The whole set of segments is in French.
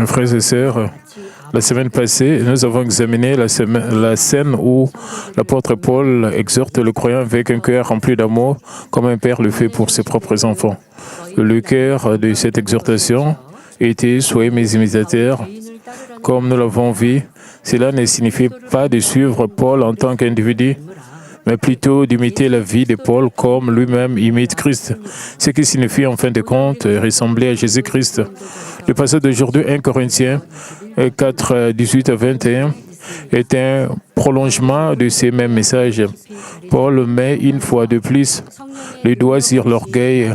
Frères et sœurs, la semaine passée, nous avons examiné la scène où l'apôtre Paul exhorte le croyant avec un cœur rempli d'amour, comme un père le fait pour ses propres enfants. Le cœur de cette exhortation était « Soyez mes imitateurs ». Comme nous l'avons vu, cela ne signifie pas de suivre Paul en tant qu'individu, mais plutôt d'imiter la vie de Paul comme lui-même imite Christ, ce qui signifie en fin de compte ressembler à Jésus-Christ. Le passage d'aujourd'hui, 1 Corinthiens 4, 18 à 21, est un prolongement de ces mêmes messages. Paul met une fois de plus le doigt sur l'orgueil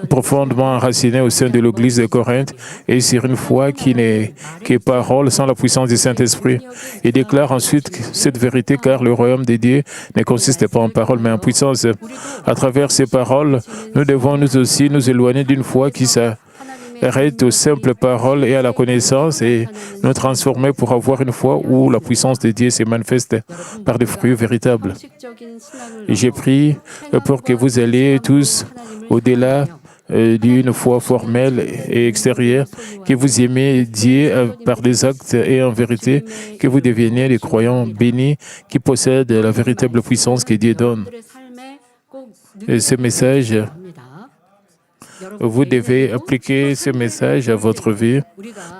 profondément enraciné au sein de l'Église de Corinthe et sur une foi qui n'est que parole sans la puissance du Saint-Esprit. Il déclare ensuite cette vérité car le royaume de Dieu ne consiste pas en parole mais en puissance. À travers ces paroles, nous devons nous aussi nous éloigner d'une foi qui s'arrête aux simples paroles et à la connaissance et nous transformer pour avoir une foi où la puissance de Dieu se manifeste par des fruits véritables. Et j'ai prié pour que vous alliez tous au-delà d'une foi formelle et extérieure, que vous aimez Dieu par des actes et en vérité, que vous deveniez des croyants bénis qui possèdent la véritable puissance que Dieu donne. Et ce message, vous devez appliquer ce message à votre vie,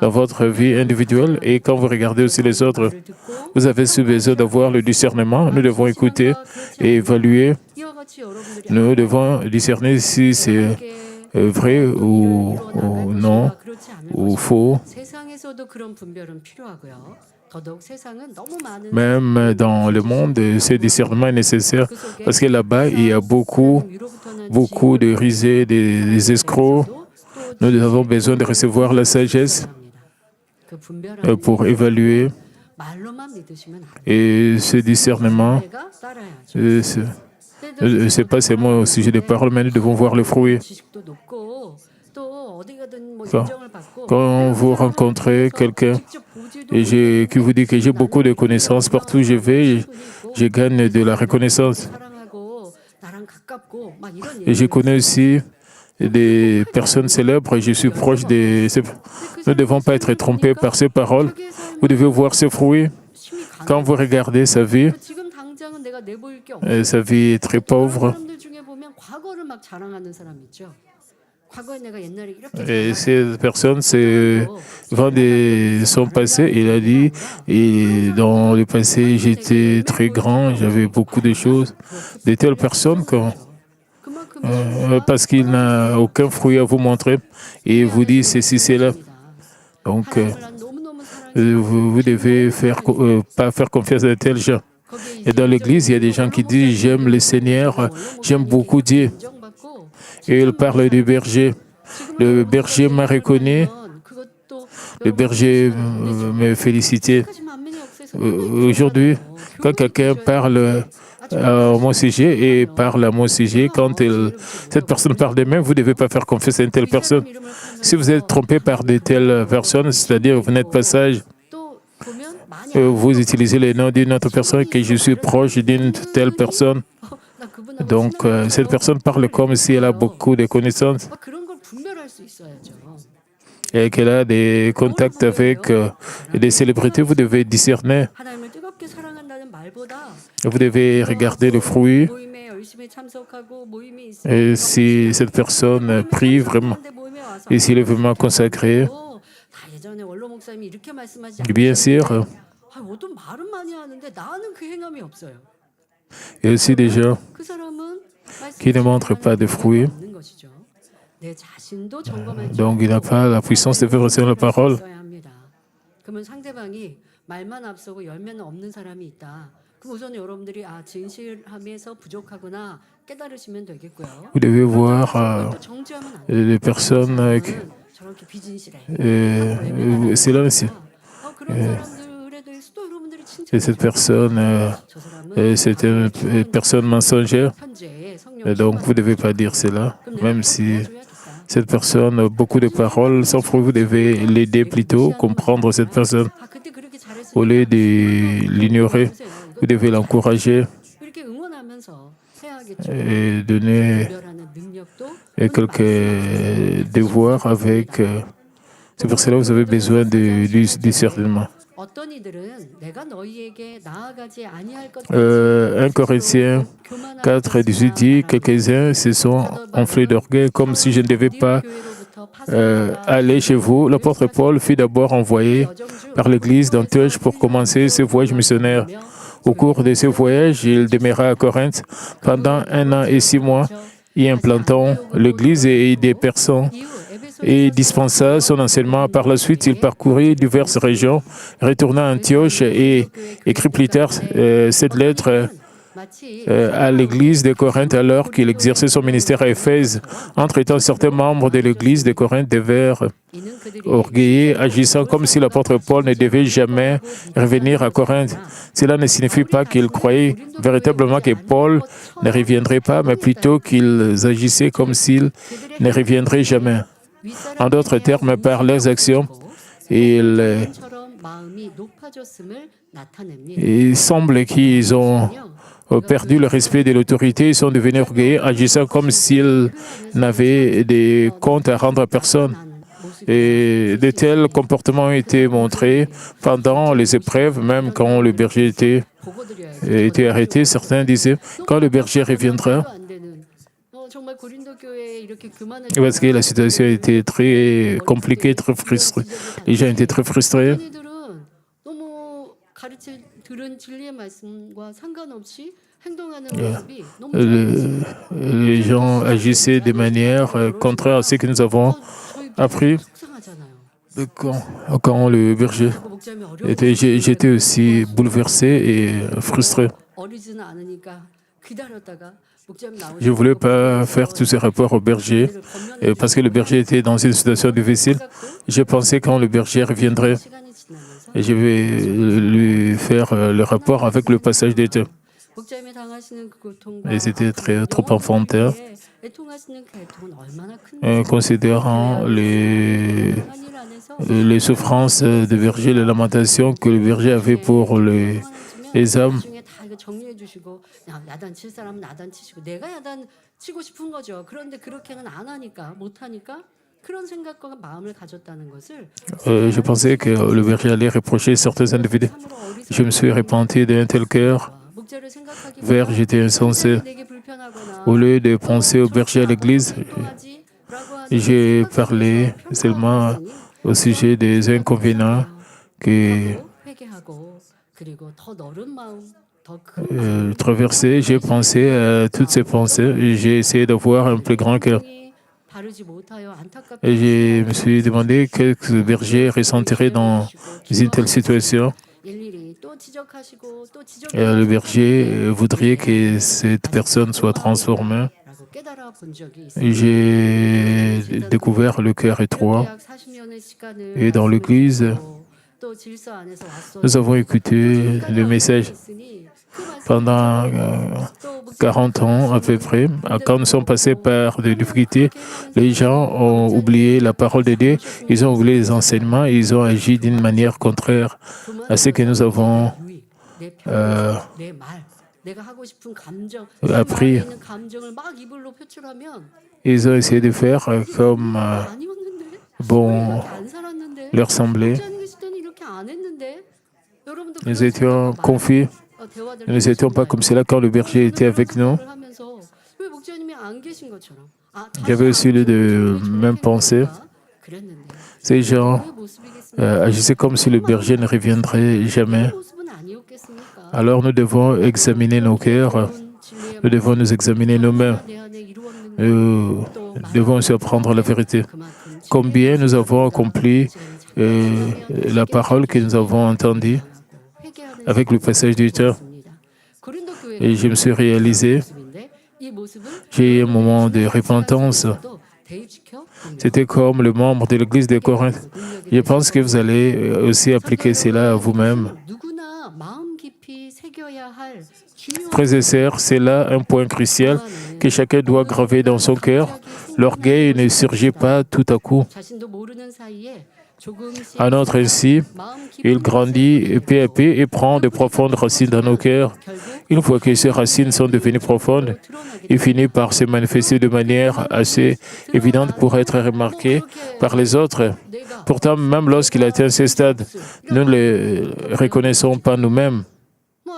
dans votre vie individuelle et quand vous regardez aussi les autres. Vous avez besoin d'avoir le discernement. Nous devons écouter et évaluer. Nous devons discerner si c'est vrai ou non, ou faux. Même dans le monde, ce discernement est nécessaire parce que là-bas, il y a beaucoup de risées, des escrocs. Nous avons besoin de recevoir la sagesse pour évaluer. Et ce discernement, ce n'est pas seulement au sujet des paroles, mais nous devons voir le fruit. Quand vous rencontrez quelqu'un qui vous dit que j'ai beaucoup de connaissances, partout où je vais, je gagne de la reconnaissance. Et je connais aussi des personnes célèbres, je suis proche de ces... Nous ne devons pas être trompés par ces paroles. Vous devez voir ses fruits. Quand vous regardez sa vie est très pauvre. Et cette personne vend de son passé. Il a dit, et dans le passé, j'étais très grand, j'avais beaucoup de choses. De telles personnes, parce qu'il n'a aucun fruit à vous montrer, et vous dit ceci, c'est là. Donc, vous devez pas faire confiance à de tels gens. Et dans l'Église, il y a des gens qui disent, j'aime le Seigneur, j'aime beaucoup Dieu. Et ils parlent du berger. Le berger m'a reconnu, le berger me félicitait. Aujourd'hui, quand quelqu'un parle à mon sujet et parle à mon sujet, quand cette personne parle de même, vous ne devez pas faire confiance à une telle personne. Si vous êtes trompé par de telles personnes, c'est-à-dire vous n'êtes pas sage, vous utilisez le nom d'une autre personne, que je suis proche d'une telle personne. Donc, cette personne parle comme si elle a beaucoup de connaissances et qu'elle a des contacts avec des célébrités. Vous devez discerner. Vous devez regarder le fruit. Et si cette personne prie vraiment, et s'il est vraiment consacré, bien sûr, il y a aussi des gens qui ne montrent pas de fruits. Donc, il n'a pas la puissance de faire recevoir la parole. Vous devez voir les personnes. C'est là aussi. Et cette personne, c'est une personne mensongère. Et donc, vous ne devez pas dire cela, même si cette personne a beaucoup de paroles. Sans fruit, vous devez l'aider plutôt, comprendre cette personne. Au lieu de l'ignorer, vous devez l'encourager et donner quelques devoirs avec C'est pour cela que vous avez besoin du discernement. 1 Corinthiens 4, 18 dit, quelques-uns se sont enflés d'orgueil comme si je ne devais pas aller chez vous. L'apôtre Paul fut d'abord envoyé par l'Église d'Antioche pour commencer ce voyage missionnaire. Au cours de ce voyage, il demeura à Corinthe pendant 1 an et 6 mois, y implantant l'Église et des personnes et dispensa son enseignement. Par la suite, il parcourut diverses régions, retourna à Antioche et écrit plus tard cette lettre à l'église de Corinthe alors qu'il exerçait son ministère à Éphèse. Entre-temps, certains membres de l'église de Corinthe devinrent orgueilleux, agissant comme si l'apôtre Paul ne devait jamais revenir à Corinthe. Cela ne signifie pas qu'ils croyaient véritablement que Paul ne reviendrait pas, mais plutôt qu'ils agissaient comme s'il ne reviendrait jamais. En d'autres termes, par leurs actions, il semble qu'ils ont perdu le respect de l'autorité, ils sont devenus orgueilleux, agissant comme s'ils n'avaient des comptes à rendre à personne. Et de tels comportements ont été montrés pendant les épreuves, même quand le berger était arrêté. Certains disaient, quand le berger reviendra, parce que la situation était très compliquée, très frustrée. Les gens étaient très frustrés. Les gens agissaient de manière contraire à ce que nous avons appris. Quand le berger était, j'étais aussi bouleversé et frustré. Je ne voulais pas faire tous ces rapports au berger parce que le berger était dans une situation difficile. Je pensais quand le berger reviendrait, et je vais lui faire le rapport avec le passage des temps. Et c'était trop enfantin, considérant les souffrances de berger, les lamentations que le berger avait pour les âmes. Je pensais que le berger allait reprocher certains individus. Je me suis repenti d'un tel cœur vers j'étais insensé. Au lieu de penser au berger à l'église, j'ai parlé seulement au sujet des inconvénients que traversé, j'ai pensé à toutes ces pensées et j'ai essayé d'avoir un plus grand cœur. Et je me suis demandé quel berger ressentirait dans une telle situation. Et le berger voudrait que cette personne soit transformée. Et j'ai découvert le cœur étroit. Et dans l'Église, nous avons écouté le message pendant 40 ans à peu près. Quand nous sommes passés par des difficultés, les gens ont oublié la parole de Dieu, ils ont oublié les enseignements, ils ont agi d'une manière contraire à ce que nous avons appris. Ils ont essayé de faire comme leur semblait. Nous étions confus. Nous n'étions pas comme cela quand le berger était avec nous. J'avais aussi de même pensée. Ces gens agissaient comme si le berger ne reviendrait jamais. Alors nous devons examiner nos cœurs. Nous devons nous examiner nous-mêmes. Nous devons aussi apprendre la vérité. Combien nous avons accompli la parole que nous avons entendue avec le passage du temps. Et je me suis réalisé, j'ai eu un moment de repentance. C'était comme le membre de l'église de Corinthe. Je pense que vous allez aussi appliquer cela à vous-même. Frères et sœurs, c'est là un point crucial que chacun doit graver dans son cœur. L'orgueil ne surgit pas tout à coup. À notre ainsi, il grandit peu à peu et prend de profondes racines dans nos cœurs. Une fois que ces racines sont devenues profondes, il finit par se manifester de manière assez évidente pour être remarqué par les autres. Pourtant, même lorsqu'il atteint ces stades, nous ne le reconnaissons pas nous-mêmes.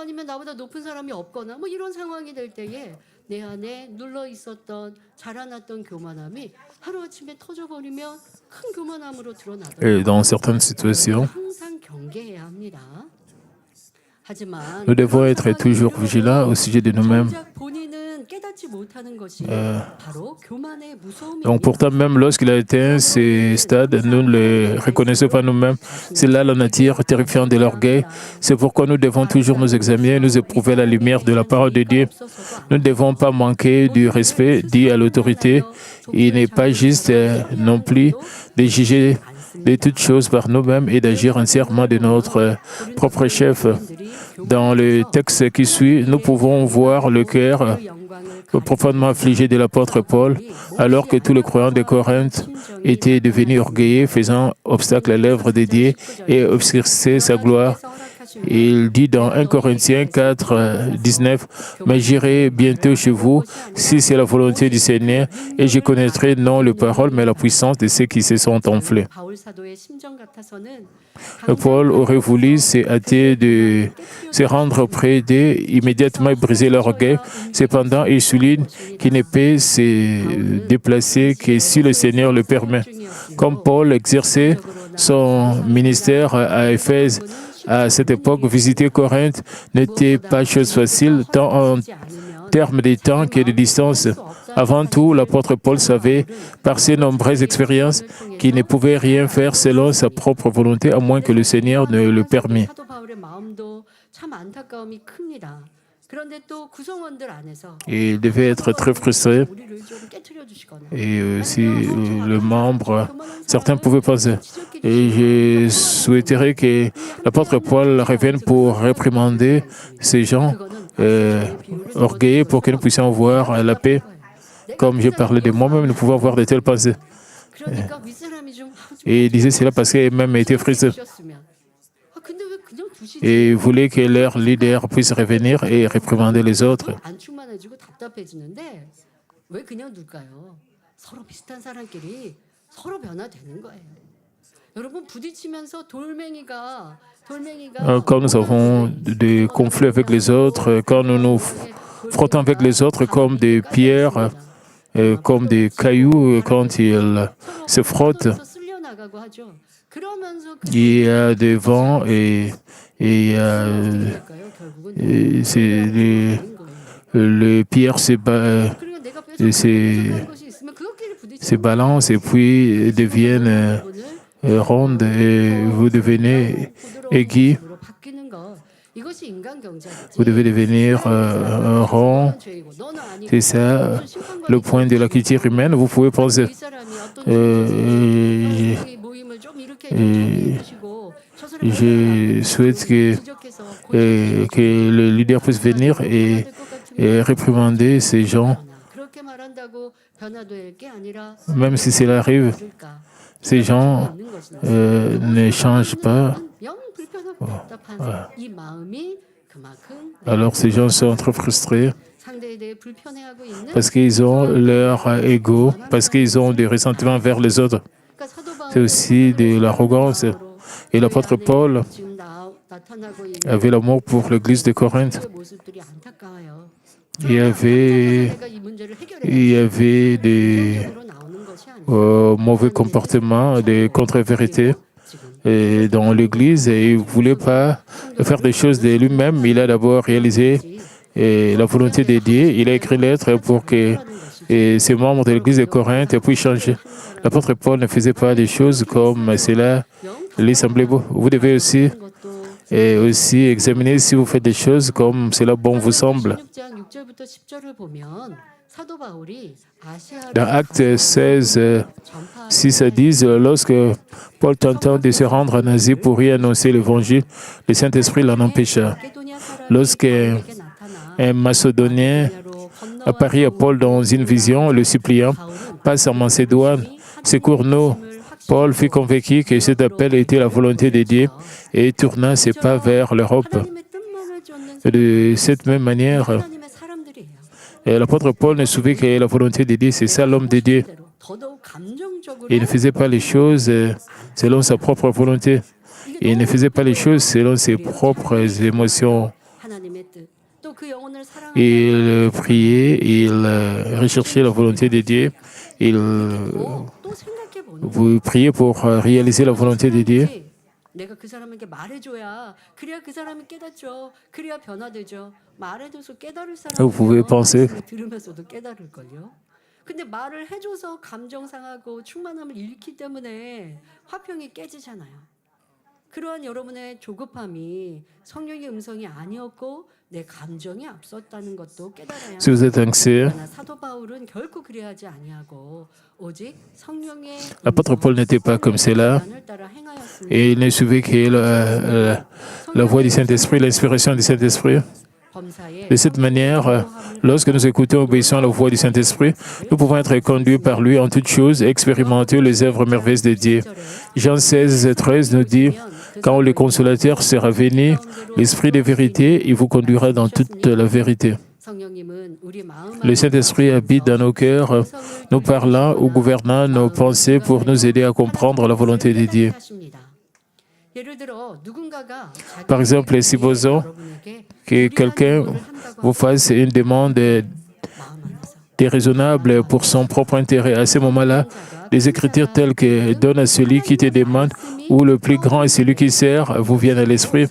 아니면 나보다 높은 사람이 없거나 이런 상황이 될 때에 내 안에 눌러 있었던 자라났던 교만함이 하루아침에 터져버리면 큰 교만함으로 드러나더라고요. Et dans certaines situations, 항상 경계해야 합니다. nous devons être toujours vigilants au sujet de nous-mêmes. Donc pourtant, même lorsqu'il a atteint ces stades, nous ne le reconnaissons pas nous-mêmes. C'est là la nature terrifiante de l'orgueil. C'est pourquoi nous devons toujours nous examiner, nous éprouver la lumière de la parole de Dieu. Nous ne devons pas manquer du respect dû à l'autorité. Il n'est pas juste non plus de juger de toutes choses par nous-mêmes et d'agir entièrement de notre propre chef. Dans le texte qui suit, nous pouvons voir le cœur profondément affligé de l'apôtre Paul, alors que tous les croyants de Corinthe étaient devenus orgueilleux, faisant obstacle à l'œuvre de Dieu et obscurissaient sa gloire. Il dit dans 1 Corinthiens 4, 19, « Mais j'irai bientôt chez vous, si c'est la volonté du Seigneur, et je connaîtrai non les paroles, mais la puissance de ceux qui se sont enflés. » Paul aurait voulu se hâter de se rendre près d'eux immédiatement et briser leur orgueil. Cependant, il souligne qu'il ne peut se déplacer que si le Seigneur le permet. Comme Paul exerçait son ministère à Éphèse, à cette époque, visiter Corinthe n'était pas chose facile, tant en termes de temps que de distance. Avant tout, l'apôtre Paul savait, par ses nombreuses expériences, qu'il ne pouvait rien faire selon sa propre volonté, à moins que le Seigneur ne le permît. Et il devait être très frustré. Et aussi, le membre, certains pouvaient penser. Et je souhaiterais que l'apôtre Paul revienne pour réprimander ces gens orgueilleux pour que nous puissions voir la paix. Comme je parlais de moi-même, nous pouvons avoir de telles pensées. Et il disait cela parce qu'il même été frustré. Et il voulait que leur leader puisse revenir et réprimander les autres. Quand nous avons des conflits avec les autres, quand nous nous frottons avec les autres comme des pierres, comme des cailloux, quand ils se frottent, il y a des vents et les pierres se balancent et puis deviennent rondes et vous devenez aigu. Vous devez devenir rond. C'est ça le point de la culture humaine. Vous pouvez penser. Je souhaite que le leader puisse venir et réprimander ces gens. Même si cela arrive, ces gens ne changent pas. Alors ces gens sont trop frustrés parce qu'ils ont leur ego, parce qu'ils ont des ressentiments vers les autres. C'est aussi de l'arrogance. Et l'apôtre Paul avait l'amour pour l'église de Corinthe. Il y avait des mauvais comportements, des contre-vérités dans l'église et il ne voulait pas faire des choses de lui-même. Il a d'abord réalisé la volonté de Dieu. Il a écrit une lettre pour que ces membres de l'église de Corinthe puissent changer. L'apôtre Paul ne faisait pas des choses comme cela lui semblait beau. Vous devez aussi examiner si vous faites des choses comme cela bon vous semble. Dans Actes 16, 6 à 10, lorsque Paul tentait de se rendre en Asie pour y annoncer l'évangile, le Saint-Esprit l'en empêcha. Lorsqu'un Macédonien apparit à Paul dans une vision, le suppliant, passe en Macédoine, secours-nous. Paul fut convaincu que cet appel était la volonté de Dieu et tourna ses pas vers l'Europe. De cette même manière, l'apôtre Paul ne savait que la volonté de Dieu, c'est ça l'homme de Dieu. Il ne faisait pas les choses selon sa propre volonté. Il ne faisait pas les choses selon ses propres émotions. Il priait, il recherchait la volonté de Dieu. Vous priez pour réaliser la volonté de Dieu. 내가 그 사람에게 말해줘야 그래야 그 사람이 깨닫죠. 그래야 변화되죠. 말해줘서 깨달을 Vous pouvez 사람은 penser. 말씀을 들으면서도 깨달을걸요. 근데 말을 해줘서 감정 상하고 충만함을 잃기 때문에 화평이 깨지잖아요. 그러한 여러분의 조급함이 성령의 음성이 아니었고 내 감정이 앞섰다는 것도 깨달아야 Si vous êtes anxieux, 합니다. 사도 바울은 결코 그래야 하지 아니하고 오직 성령의 l'apôtre Paul n'était pas comme cela. 음성을 따라 행하였습니다. Et il ne suivait que la voix du Saint-Esprit, l'inspiration du Saint-Esprit. De cette manière, lorsque nous écoutons et obéissons à la voix du Saint-Esprit, nous pouvons être conduits par lui en toutes choses et expérimenter les œuvres merveilleuses de Dieu. Jean 16, 13 nous dit, « Quand le Consolateur sera venu, l'Esprit de vérité, il vous conduira dans toute la vérité. » Le Saint-Esprit habite dans nos cœurs, nous parlant ou gouvernant nos pensées pour nous aider à comprendre la volonté de Dieu. Par exemple, supposons que quelqu'un vous fasse une demande déraisonnable pour son propre intérêt. À ce moment-là, les Écritures telles que « donne à celui qui te demande » ou « le plus grand est celui qui sert » vous viennent à l'esprit.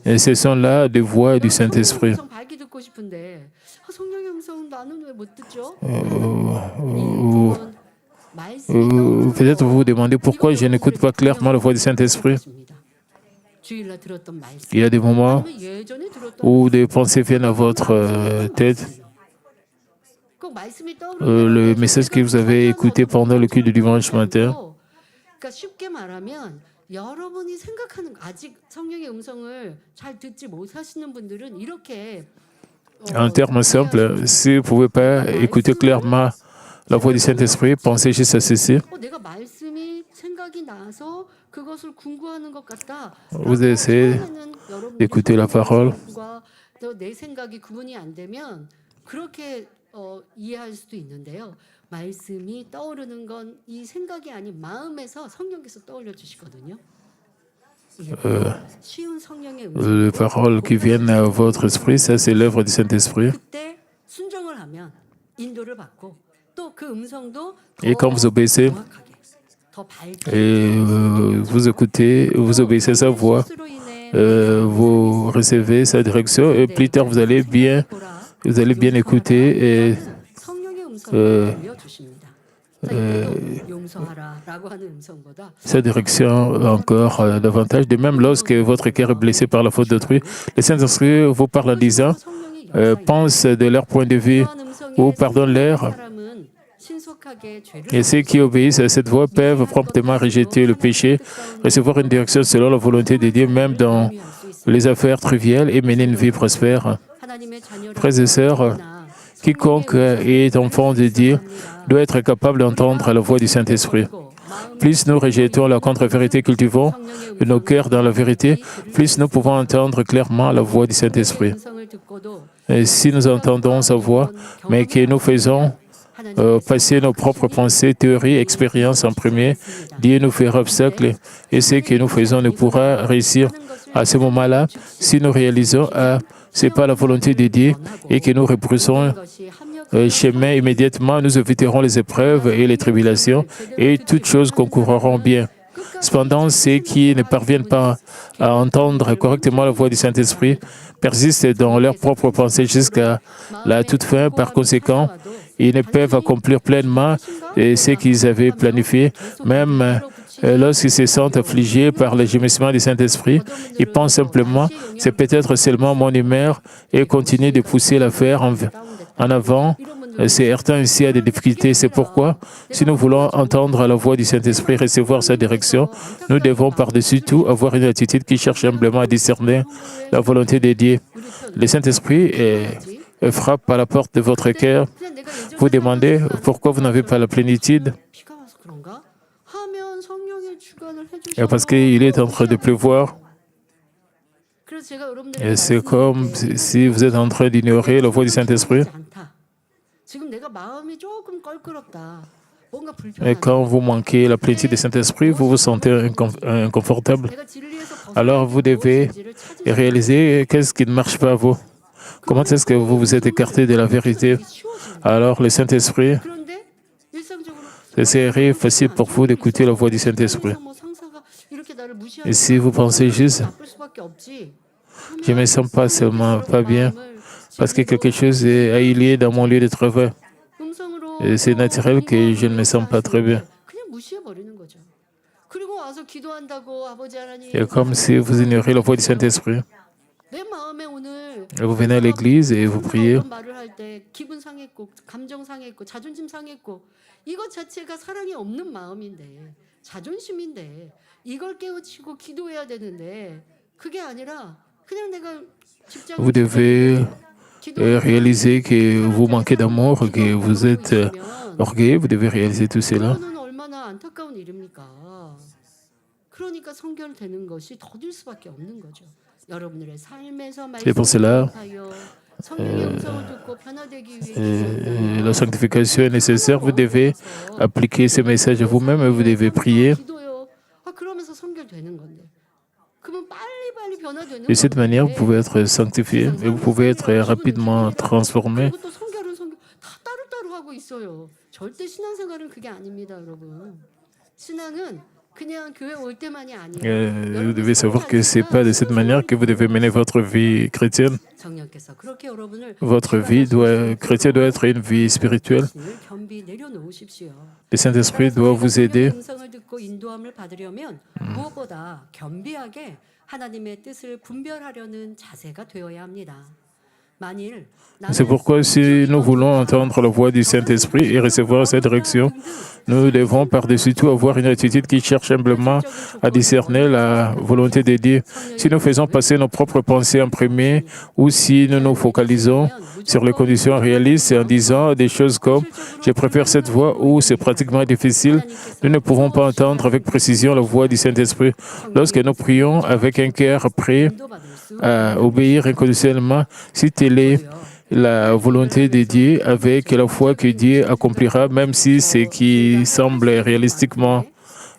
Et ce sont là des voix du Saint-Esprit. Peut-être vous vous demandez pourquoi je n'écoute pas clairement la voix du Saint-Esprit. Il y a des moments où des pensées viennent à votre tête. Le message que vous avez écouté pendant le culte du dimanche matin. En termes simples, si vous ne pouvez pas écouter clairement la voix du Saint-Esprit, pensez juste à ceci. Vous essayez d'écouter la parole. 이해할 수도 있는데요. 말씀이 떠오르는 건 이 생각이 아닌 마음에서 성령께서 떠올려 주시거든요. 쉬운 성령의 Les paroles qui viennent à votre esprit, ça c'est l'œuvre du Saint-Esprit. 그때 순종을 하면 인도를 받고 또 그 음성도 Et quand vous obéissez, et vous écoutez, vous obéissez à sa voix, vous recevez sa direction et plus tard vous allez bien écouter et sa direction encore davantage. De même, lorsque votre cœur est blessé par la faute d'autrui, le Saint-Esprit vous parle en disant pense de leur point de vue ou pardonne-leur. Et ceux qui obéissent à cette voix peuvent promptement rejeter le péché, recevoir une direction selon la volonté de Dieu, même dans les affaires triviales, et mener une vie prospère. Frères et sœurs, quiconque est enfant de Dieu doit être capable d'entendre la voix du Saint-Esprit. Plus nous rejetons la contre-vérité, cultivons nos cœurs dans la vérité, plus nous pouvons entendre clairement la voix du Saint-Esprit. Et si nous entendons sa voix, mais que nous faisons passer nos propres pensées, théories, expériences en premier, Dieu nous fera obstacle et ce que nous faisons ne pourra réussir. À ce moment-là, si nous réalisons ce n'est pas la volonté de Dieu et que nous repoussons chemin immédiatement, nous éviterons les épreuves et les tribulations et toutes choses concourront bien. Cependant, ceux qui ne parviennent pas à entendre correctement la voix du Saint-Esprit persistent dans leurs propres pensées jusqu'à la toute fin. Par conséquent, ils ne peuvent accomplir pleinement ce qu'ils avaient planifié, même lorsqu'ils se sentent affligés par le gémissement du Saint-Esprit. Ils pensent simplement, c'est peut-être seulement mon humeur et continuent de pousser l'affaire en avant. C'est certain ici a des difficultés. C'est pourquoi, si nous voulons entendre la voix du Saint-Esprit, recevoir sa direction, nous devons par-dessus tout avoir une attitude qui cherche humblement à discerner la volonté de Dieu. Le Saint-Esprit frappe à la porte de votre cœur, 그냥 내가 예전에 vous demandez 살던 pourquoi vous n'avez pas la plénitude. 비가 와서 그런가? 하면 성령의 주관을 Et parce 해주셔서 qu'il est en train de pleuvoir. 그래서 제가 여러분들에게 Et c'est comme si vous êtes en train d'ignorer la voix du Saint-Esprit. 지금 내가 마음이 조금 껄끄럽다. 뭔가 Et 불편하다. quand vous manquez la plénitude du Saint-Esprit, vous vous sentez inconfortable. 내가 진리에서 Alors vous devez 무엇인지를 찾으셔야 réaliser qu'est-ce qui ne marche pas à vous. Comment est-ce que vous vous êtes écarté de la vérité? Alors le Saint-Esprit, 그런데 일상적으로 ce serait facile pour vous d'écouter la voix du Saint-Esprit. 뭐 상사가 이렇게 나를 무시하는 Et si vous pensez juste, 나쁠 수밖에 없지. je ne me sens pas seulement pas bien, parce que quelque chose est lié dans mon lieu de travail. 음성으로 Et c'est naturel que je ne me sens pas très bien. 그냥 무시해 버리는 거죠. 그리고 와서 기도한다고 아버지 하나님 C'est comme si vous ignorez la voix du Saint-Esprit. 내 마음에 오늘 Et vous venez à l'église et vous priez. 어떤 말을 할 때 기분 상했고 감정 상했고 자존심 상했고 이것 자체가 사랑이 없는 마음인데 자존심인데 이걸 깨우치고 기도해야 되는데 그게 아니라 그냥 내가 직장 Vous devez réaliser que vous manquez d'amour, que vous êtes orgueilleux. Vous devez réaliser tout cela. 그거는 얼마나 안타까운 일입니까? 그러니까 성결되는 것이 더딜 수밖에 없는 거죠. 여러분들의 삶에서 C'est pour cela 성령의 음성을 듣고 변화되기 위해 la sanctification est nécessaire. Vous devez appliquer ce message à vous-même et vous devez prier. 기도요. 그러면서 성결되는 건데. 그러면 빨리빨리 변화되는 De cette manière, vous pouvez être sanctifié et vous pouvez être rapidement transformé. 그리고 또 성결은 다 따로따로 하고 있어요. 절대 신앙생활은 그게 아닙니다, 여러분. 신앙은 그냥 교회 올 때만이 아니에요. Vous devez savoir que ce n'est pas de cette manière que vous devez mener votre vie chrétienne. 성령께서 그렇게 여러분을 Votre vie chrétienne doit être une vie spirituelle. 겸비 내려놓으십시오. Le Saint-Esprit doit vous aider. 음성을 듣고 인도함을 받으려면 무엇보다 겸비하게 하나님의 뜻을 분별하려는 자세가 되어야 합니다. 만일 C'est pourquoi si nous voulons entendre la voix du Saint-Esprit et recevoir cette direction, nous devons par-dessus tout avoir une attitude qui cherche humblement à discerner la volonté de Dieu. Si nous faisons passer nos propres pensées en premier ou si nous nous focalisons sur les conditions réalistes et en disant des choses comme « je préfère cette voie » ou « c'est pratiquement difficile », nous ne pouvons pas entendre avec précision la voix du Saint-Esprit. Lorsque nous prions avec un cœur prêt à obéir inconditionnellement, si telle est la volonté de Dieu, avec la foi que Dieu accomplira, même si ce qui semble réalistiquement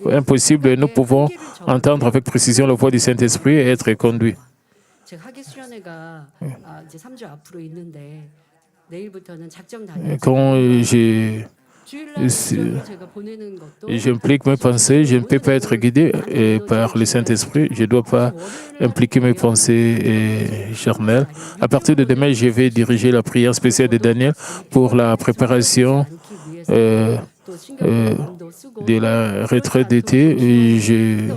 impossible, nous pouvons entendre avec précision la voix du Saint-Esprit et être conduits. 제가 학예 수련회가 이제 3주 앞으로 있는데 내일부터는 작정 다녀요. Quand j'implique mes pensées, je ne peux pas être guidé par le Saint-Esprit. Je ne dois pas impliquer mes pensées charnelles. À partir de demain, je vais diriger la prière spéciale de Daniel pour la préparation de la retraite d'été. Je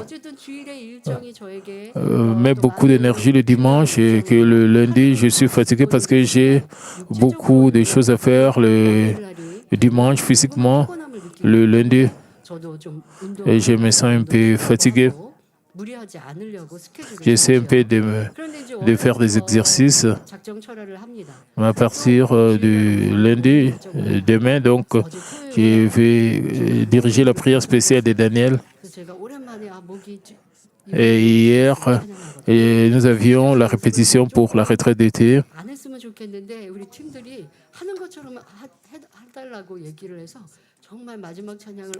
mets beaucoup d'énergie le dimanche et que le lundi, je suis fatigué parce que j'ai beaucoup de choses à faire le dimanche physiquement. Le lundi, et je me sens un peu fatigué. J'essaie un peu de faire des exercices à partir du lundi, demain. Donc, je vais diriger la prière spéciale de Daniel. Et hier, nous avions la répétition pour la retraite d'été.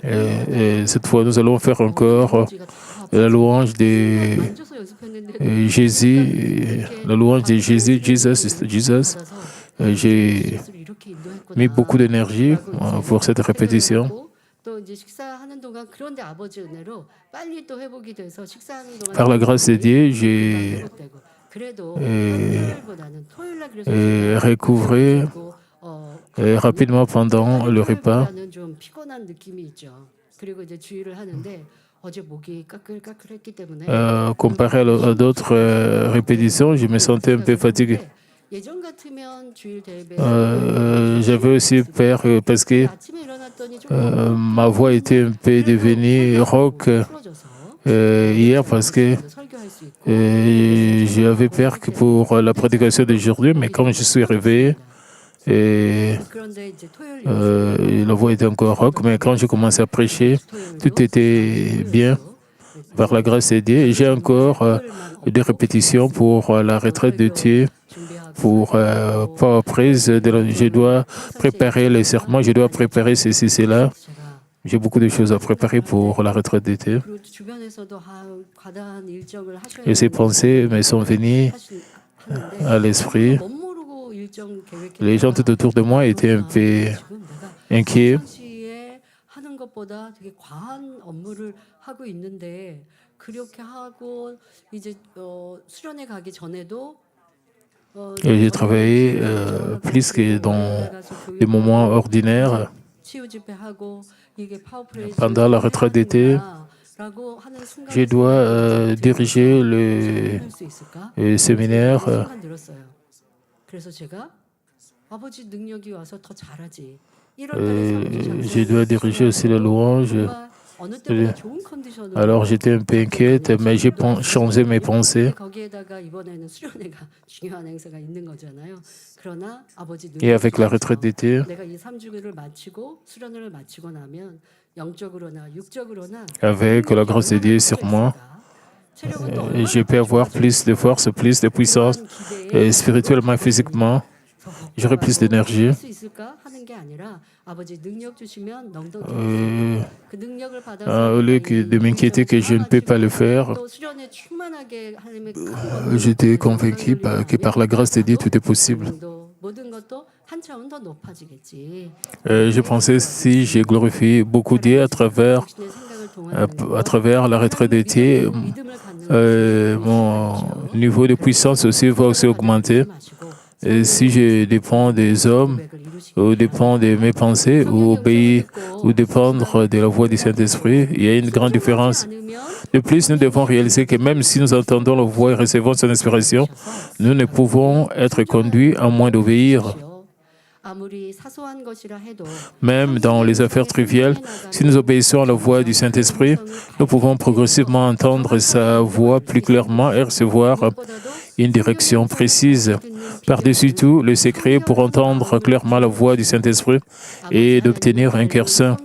Et cette fois, nous allons faire encore la louange de Jésus, la louange de Jésus, Jesus. J'ai mis beaucoup d'énergie pour cette répétition. Par la grâce de Dieu, j'ai recouvré rapidement pendant le repas. Comparé à d'autres répétitions, je me sentais un peu fatigué. J'avais aussi peur parce que ma voix était un peu devenue rauque hier parce que j'avais peur que pour la prédication d'aujourd'hui, mais quand je suis réveillé, Et 그런데 이제 토요일 예배 la voix était encore rock, mais quand j'ai commencé à prêcher, tout était bien par la grâce de Dieu. Et j'ai encore des répétitions pour la retraite de Dieu, pour pas prise. Je dois préparer les serments, je dois préparer ceci, cela. J'ai beaucoup de choses à préparer pour la retraite d'été. 그리고 주변에서도 과다한 일정을 하셔야 Et ces pensées me sont venues à l'esprit. 멋모르고 일정 Les gens tout autour de moi étaient un peu 지금 내가 inquiets. 평상시에 하는 것보다 되게 과한 업무를 하고 있는데 그렇게 하고 이제 수련회 가기 전에도 Et j'ai travaillé plus que dans des moments ordinaires. 치유 집회하고 이게 파워프레이즈 Pendant la retraite d'été, 라고 하는 순간 je dois diriger le 할수 있을까? séminaire. 순간 들었어요. 그래서 제가 아버지 능력이 와서 더 잘하지. 1월 달에 Je dois diriger aussi la louange. 어느 때보다 좋은 컨디션으로 Alors j'étais un peu inquiète, mais j'ai changé mes pensées. 거기에다가 이번에는 수련회가 중요한 행사가 있는 거잖아요. 그러나 아버지 Et avec la retraite d'été, 내가 이 3주를 마치고 수련회를 마치고 나면 영적으로나 육적으로나 avec la grâce de Dieu sur moi, je peux avoir plus de force, plus de puissance, et spirituellement, physiquement, j'aurai plus d'énergie. 할수 있을까 하는 게 아니라 아버지 능력 주시면 넉넉히 그 능력을 Au 받아서 lieu de m'inquiéter que je ne peux pas le faire, 또 수련회 충만하게 하나님의 큰 j'étais convaincu que par la grâce de Dieu, tout est possible. 것도 모든 것도 한 차원 더 높아지겠지. Je pensais si j'ai glorifié beaucoup Dieu 당신의 생각을 à travers la retraite d'été, 믿음을 갖는 mon niveau de puissance aussi va aussi augmenter. 마시고 Et si je dépends des hommes, 고백을 이루시기 ou dépend de mes pensées, ou obéir, ou dépendre de la voix du Saint-Esprit, il y a une grande différence. 않으면 De plus, nous devons réaliser que même si nous entendons la voix et recevons son inspiration, nous ne pouvons être conduits à moins d'obéir. 아무리 사소한 것이라 해도 Même dans les affaires triviales, si nous obéissons à la voix du Saint-Esprit, nous pouvons progressivement entendre sa voix plus clairement et recevoir une direction précise. Par-dessus tout, le secret pour entendre clairement la voix du Saint-Esprit est d'obtenir un cœur saint.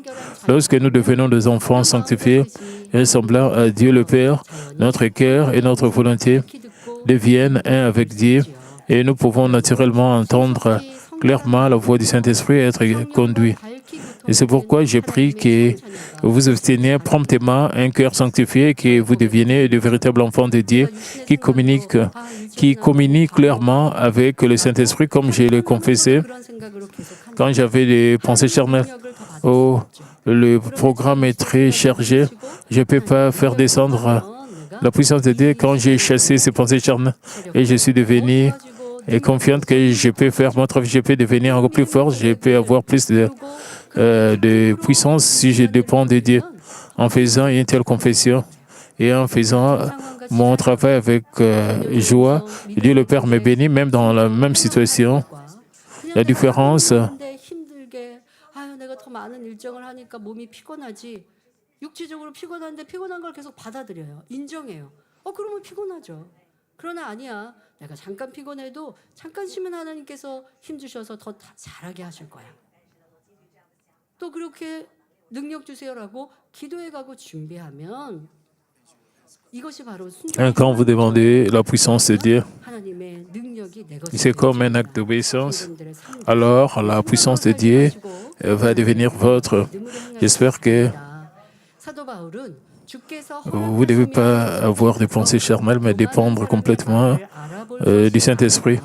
Lorsque nous devenons des enfants sanctifiés, ressemblant à Dieu le Père, notre cœur et notre volonté deviennent un avec Dieu et nous pouvons naturellement entendre clairement la voix du Saint-Esprit et être conduits. Et c'est pourquoi j'ai pris que vous obteniez promptement un cœur sanctifié, que vous deveniez de véritables enfants de Dieu qui communiquent clairement avec le Saint-Esprit, comme je l'ai confessé quand j'avais des pensées charnelles. Oh, le programme est très chargé, je ne peux pas faire descendre la puissance de Dieu quand j'ai chassé ces pensées charnelles et je suis devenu confiante que je peux faire mon travail, je peux devenir encore plus fort, je peux avoir plus de puissance si je dépends de Dieu. En faisant une telle confession et en faisant mon travail avec joie, Dieu le Père me bénit même dans la même situation. La différence, 근데 힘들게 아유 내가 더 많은 일정을 하니까 몸이 피곤하지 육체적으로 피곤한데 피곤한 걸 계속 받아들여요. 인정해요. 그러면 피곤하죠. 그러나 아니야. 내가 잠깐 피곤해도 잠깐 쉬면 하나님께서 힘 주셔서 더 잘하게 하실 거야. 또 그렇게 능력 주세요라고 기도해 가고 준비하면 이것이 바로 quand vous demandez la puissance de Dieu, 하나님의 능력이 내 c'est comme un acte d'obéissance. Alors la puissance de Dieu va devenir votre. J'espère que 사도 바울은 vous ne devez pas avoir des pensées charnelles, mais dépendre complètement du Saint-Esprit.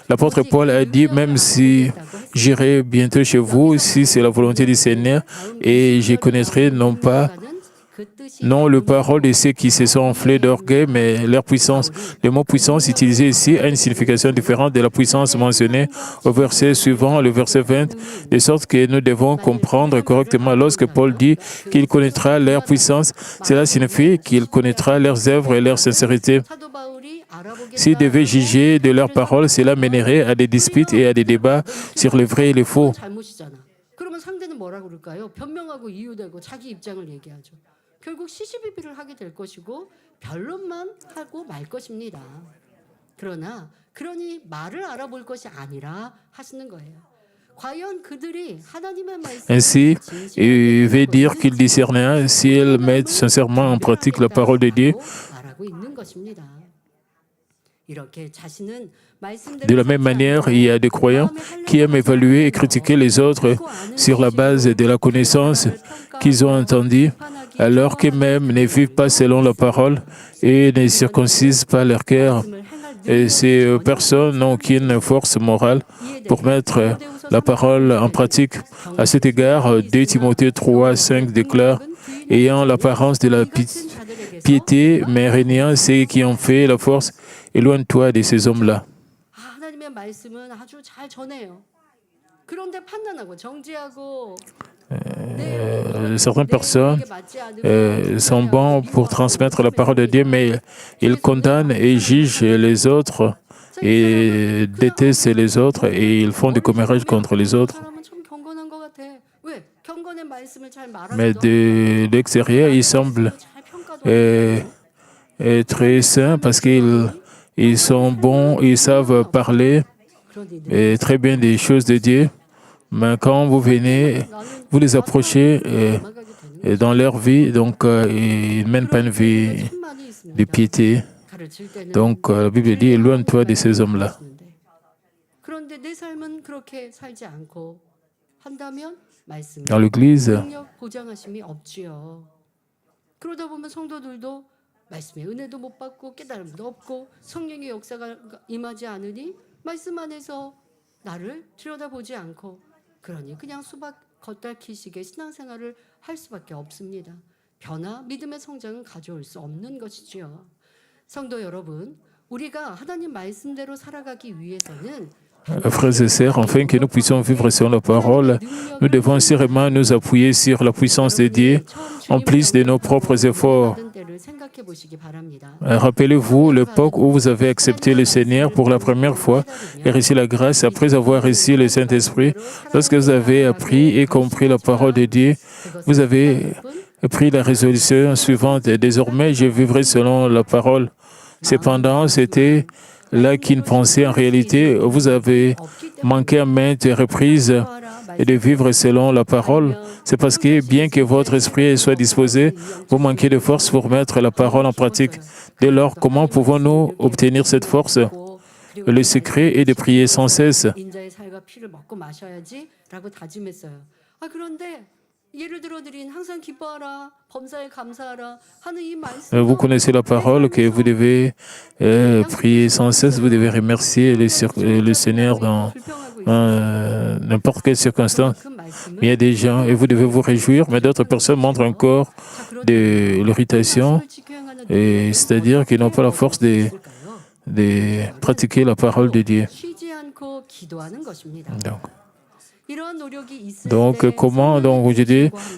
L'apôtre Paul a dit, même si j'irai bientôt chez vous, si c'est la volonté du Seigneur, et je connaîtrai non le parole de ceux qui se sont enflés d'orgueil, mais leur puissance. Le mot puissance utilisé ici a une signification différente de la puissance mentionnée au verset suivant, le verset 20, de sorte que nous devons comprendre correctement. Lorsque Paul dit qu'il connaîtra leur puissance, cela signifie qu'il connaîtra leurs œuvres et leur sincérité. S'il devait juger de leurs paroles, cela mènerait à des disputes et à des débats sur le vrai et le faux. 그러면 상대는 뭐라고 그럴까요? 변명하고 이유대고 자기 입장을 얘기하죠. 결국 시시비비를 하게 될 것이고 변론만 하고 말 것입니다. 그러나 그러니 말을 알아볼 것이 아니라 하시는 거예요. Ainsi, il veut dire qu'il discernait s'ils mettent sincèrement en pratique la parole de Dieu. De la même manière, il y a des croyants qui aiment évaluer et critiquer les autres sur la base de la connaissance qu'ils ont entendue, alors qu'eux-mêmes ne vivent pas selon la parole et ne circoncisent pas leur cœur. Et ces personnes n'ont aucune force morale pour mettre la parole en pratique. À cet égard, 2 Timothée 3, 5 déclare « Ayant l'apparence de la piété, mais régnant ceux qui ont fait la force, éloigne-toi de ces hommes-là. » Certaines personnes sont bons pour transmettre la parole de Dieu, mais ils condamnent et jugent les autres et détestent les autres et ils font des commérages contre les autres. Mais de l'extérieur, ils semblent très saints parce qu'ils sont bons, ils savent parler très bien des choses de Dieu. Mais quand vous venez, vous les approchez dans leur vie, donc ils ne mènent pas une vie de piété. Donc la Bible dit, éloigne-toi de ces hommes-là. Dans l'Église, 그러니 그냥 수박 겉핥기식의 신앙생활을 할 수밖에 없습니다. 변화, 믿음의 성장은 가져올 수 없는 것이지요. 성도 여러분, 우리가 하나님 말씀대로 살아가기 위해서는 frères et sœurs, afin que nous puissions vivre sur la parole, nous devons sérieusement nous appuyer sur la puissance de Dieu, en plus de nos propres efforts. Rappelez-vous l'époque où vous avez accepté le Seigneur pour la première fois et reçu la grâce après avoir reçu le Saint-Esprit. Lorsque vous avez appris et compris la parole de Dieu, vous avez pris la résolution suivante. Désormais, je vivrai selon la parole. Cependant, c'était là qu'une pensée, en réalité, vous avez manqué à maintes reprises de vivre selon la parole. C'est parce que, bien que votre esprit soit disposé, vous manquez de force pour mettre la parole en pratique. Dès lors, comment pouvons-nous obtenir cette force? Le secret est de prier sans cesse. Vous connaissez la parole que vous devez prier sans cesse, vous devez remercier le Seigneur dans n'importe quelle circonstance. Il y a des gens, et vous devez vous réjouir, mais d'autres personnes montrent encore de l'irritation, c'est-à-dire qu'ils n'ont pas la force de pratiquer la parole de Dieu. Donc,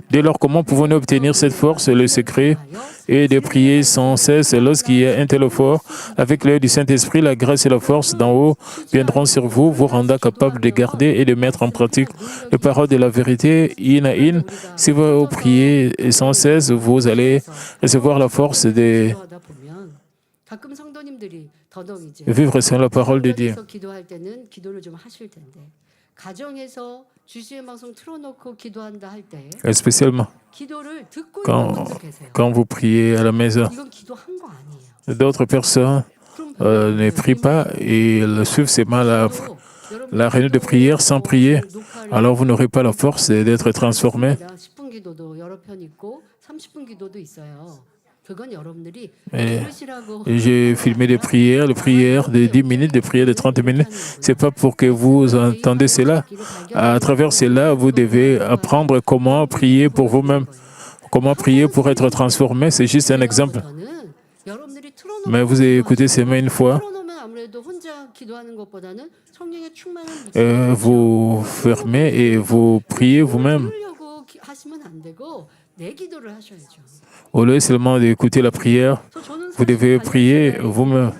dès lors, comment pouvons-nous obtenir cette force? Le secret est de prier sans cesse. Lorsqu'il y a un tel effort, avec l'aide du Saint-Esprit, la grâce et la force d'en haut viendront sur vous, vous rendant capable de garder et de mettre en pratique les paroles de la vérité, in à in. Si vous priez sans cesse, vous allez recevoir la force de vivre selon la parole de Dieu. Et spécialement quand vous priez à la maison, d'autres personnes ne prient pas et elles suivent seulement la réunion de prière sans prier. Alors vous n'aurez pas la force d'être transformé. J'ai filmé des prières de 10 minutes, des prières de 30 minutes. Ce n'est pas pour que vous entendez cela. À travers cela, vous devez apprendre comment prier pour vous-même, comment prier pour être transformé. C'est juste un exemple. Mais vous écoutez ces mains une fois. Vous fermez et vous priez vous-même. Au lieu seulement d'écouter la prière, vous devez prier vous-même.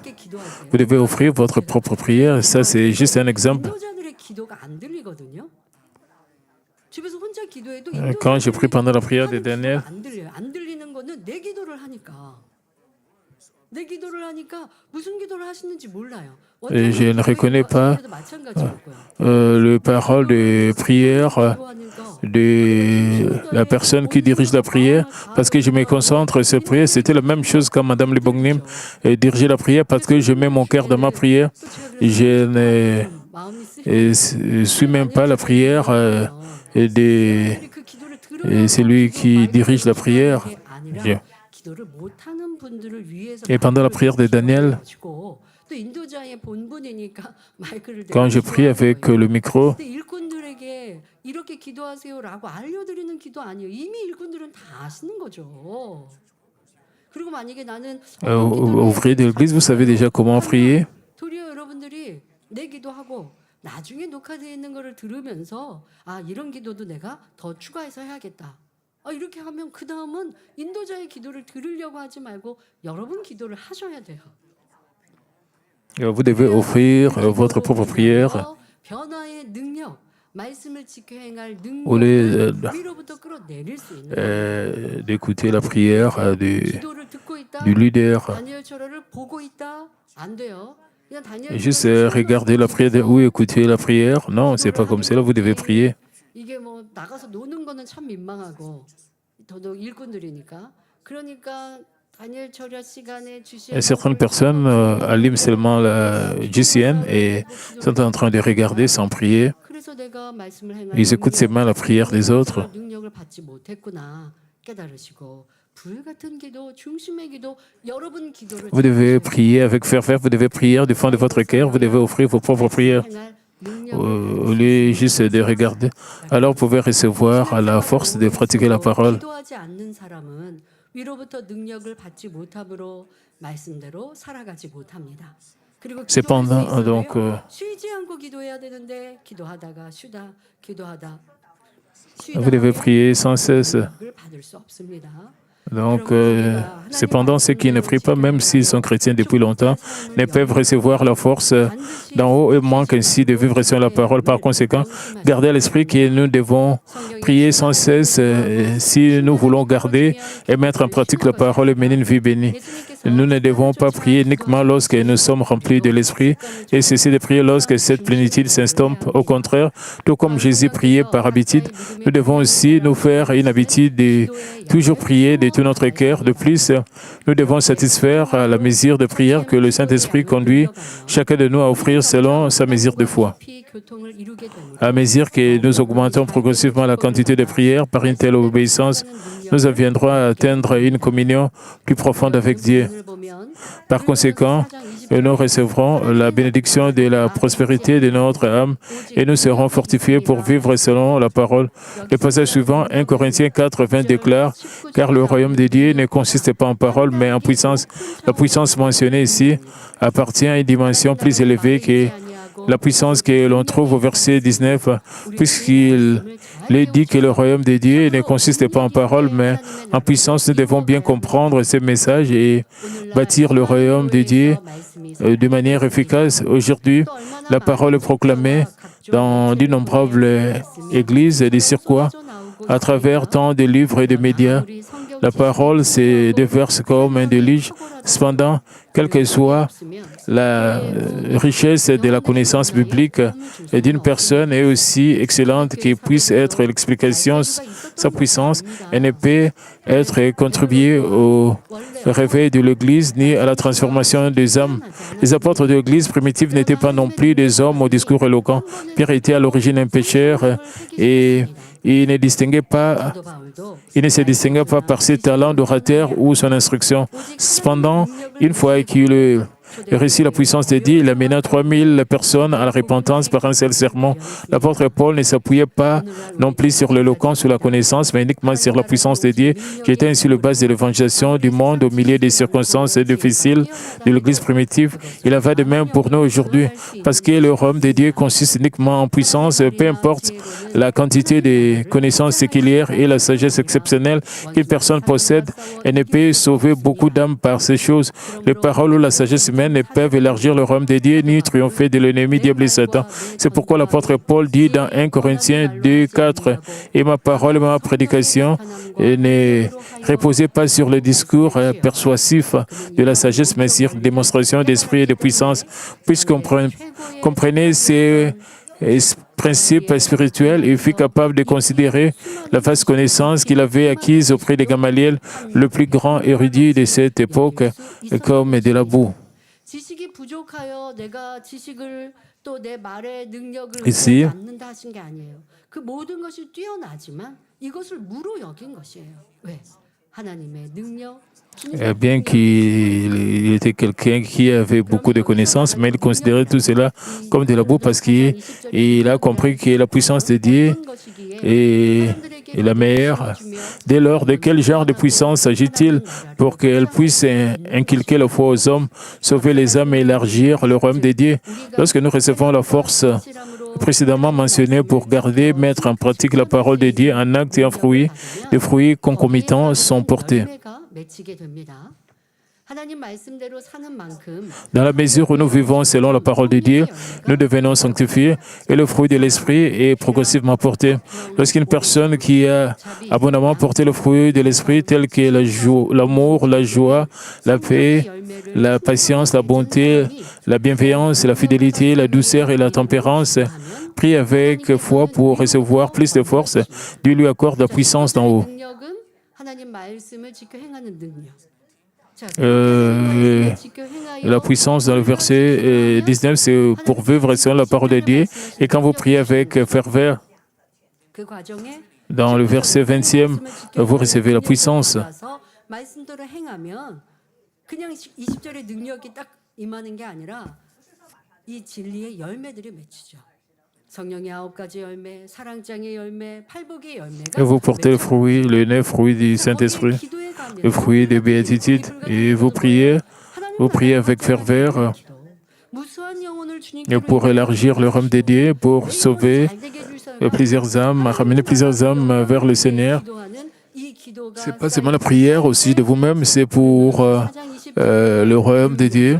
Vous devez offrir votre propre prière. Ça, c'est juste un exemple. Quand je prie pendant la prière des dernières, 내 기도를 하니까 무슨 기도를 하시는지 몰라요. Et je ne reconnais pas 마찬가지였고요. le parole de prière de la personne qui dirige la prière, parce que je me concentre sur la prière. C'était la même chose quand Madame Lebongnim dirigeait la prière, parce que je mets mon cœur dans ma prière. Je ne suis même pas la prière de celui qui dirige la prière. Et pendant la prière de Daniel, quand je prie avec le micro, 이렇게 기도하세요라고 알려드리는 기도 아니에요. 이미 일꾼들은 다 아시는 거죠. 그리고 만약에 나는 ouvrier de l'église, vous savez déjà comment prier. 도리어 여러분들이 내 기도하고 나중에 녹화되어 있는 거를 들으면서 아 이런 기도도 내가 더 추가해서 해야겠다. 이렇게 하면 그 다음은 인도자의 기도를 들으려고 하지 말고 여러분 기도를 하셔야 돼요. Vous devez offrir votre propre prière. 변화의 능력. Au lieu d'écouter la prière du leader, juste regarder la prière ou écouter la prière, non, c'est pas comme cela, vous devez prier. Et certaines personnes allument seulement la GCN et sont en train de regarder sans prier. Ils écoutent seulement la prière des autres. Vous devez prier avec ferveur, vous devez prier du fond de votre cœur, vous devez offrir vos propres prières. Au lieu juste de regarder, alors vous pouvez recevoir la force de pratiquer la parole. Cependant, donc, vous devez prier sans cesse. Donc, cependant, ceux qui ne prient pas, même s'ils sont chrétiens depuis longtemps, ne peuvent recevoir la force d'en haut et manquent ainsi de vivre sur la parole. Par conséquent, gardez à l'esprit que nous devons prier sans cesse si nous voulons garder et mettre en pratique la parole et mener une vie bénie. Nous ne devons pas prier uniquement lorsque nous sommes remplis de l'esprit et cesser de prier lorsque cette plénitude s'estompe. Au contraire, tout comme Jésus priait par habitude, nous devons aussi nous faire une habitude de toujours prier de tout notre cœur. De plus, nous devons satisfaire à la mesure de prière que le Saint-Esprit conduit chacun de nous à offrir selon sa mesure de foi. À mesure que nous augmentons progressivement la quantité de prières par une telle obéissance, nous viendrons à atteindre une communion plus profonde avec Dieu. Par conséquent, nous recevrons la bénédiction de la prospérité de notre âme et nous serons fortifiés pour vivre selon la parole. Le passage suivant, 1 Corinthiens 4, 20 déclare « Car le royaume de Dieu ne consiste pas en parole, mais en puissance. » La puissance mentionnée ici appartient à une dimension plus élevée que la puissance que l'on trouve au verset 19, puisqu'il est dit que le royaume de Dieu ne consiste pas en parole, mais en puissance. Nous devons bien comprendre ces messages et bâtir le royaume de Dieu de manière efficace. Aujourd'hui, la parole est proclamée dans d'innombrables églises et des circuits à travers tant de livres et de médias. La parole se déverse comme un déluge. Cependant, quelle que soit la richesse de la connaissance biblique d'une personne est aussi excellente qu'il puisse être l'explication, sa puissance, elle ne peut être contribuée au réveil de l'Église ni à la transformation des âmes. Les apôtres de l'Église primitive n'étaient pas non plus des hommes au discours éloquent. Pierre était à l'origine un pécheur et il ne se distinguait pas par ses talents d'orateur ou son instruction. Cependant, une fois qu'il réussit la puissance de Dieu, il amena 3000 personnes à la repentance par un seul sermon. L'apôtre Paul ne s'appuyait pas non plus sur l'éloquence ou la connaissance, mais uniquement sur la puissance de Dieu, qui était ainsi le base de l'évangélisation du monde au milieu des circonstances difficiles de l'Église primitive. Il en va de même pour nous aujourd'hui, parce que le royaume de Dieu consiste uniquement en puissance, peu importe la quantité de connaissances séculières et la sagesse exceptionnelle qu'une personne possède, elle ne peut sauver beaucoup d'âmes par ces choses. Les paroles ou la sagesse humaine humains ne peuvent élargir le royaume de Dieu ni triompher de l'ennemi diable et Satan. C'est pourquoi l'apôtre Paul dit dans 1 Corinthiens 2, 4, « Et ma parole et ma prédication ne reposaient pas sur le discours persuasif de la sagesse, mais sur démonstration d'esprit et de puissance. Puisqu'on comprenait ces principes spirituels, il fut capable de considérer la vaste connaissance qu'il avait acquise auprès de Gamaliel, le plus grand érudit de cette époque, comme de la boue. » 지식이 부족하여 내가 지식을 또 내 말의 능력을 Ici, 의지하지 않는다 하신 게 아니에요. 그 모든 것이 뛰어나지만 이것을 무로 여긴 것이에요. 왜? 하나님의 능력, bien qu'il était quelqu'un qui avait beaucoup de connaissances, mais il considérait tout cela comme de la boue parce qu'il a compris que la puissance de Dieu est la meilleure. Dès lors, de quel genre de puissance s'agit-il pour qu'elle puisse inculquer la foi aux hommes, sauver les âmes et élargir le royaume de Dieu? Lorsque nous recevons la force précédemment mentionnée pour garder, mettre en pratique la parole de Dieu en acte et en fruit, les fruits concomitants sont portés. Dans la mesure où nous vivons selon la parole de Dieu, nous devenons sanctifiés et le fruit de l'Esprit est progressivement porté. Lorsqu'une personne qui a abondamment porté le fruit de l'Esprit, tel que l'amour, la joie, la paix, la patience, la bonté, la bienveillance, la fidélité, la douceur et la tempérance, prie avec foi pour recevoir plus de force, Dieu lui accorde la puissance d'en haut. La puissance dans le verset 19, c'est pour vivre selon la parole de Dieu. Et quand vous priez avec ferveur, dans le verset 20e, vous recevez la puissance. Et vous portez le fruit, le 9 fruits du Saint-Esprit, le fruit des béatitudes, et vous priez avec ferveur pour élargir le royaume de Dieu, pour sauver plusieurs âmes, ramener plusieurs âmes vers le Seigneur. Ce n'est pas seulement la prière aussi de vous-même, c'est pour le royaume de Dieu.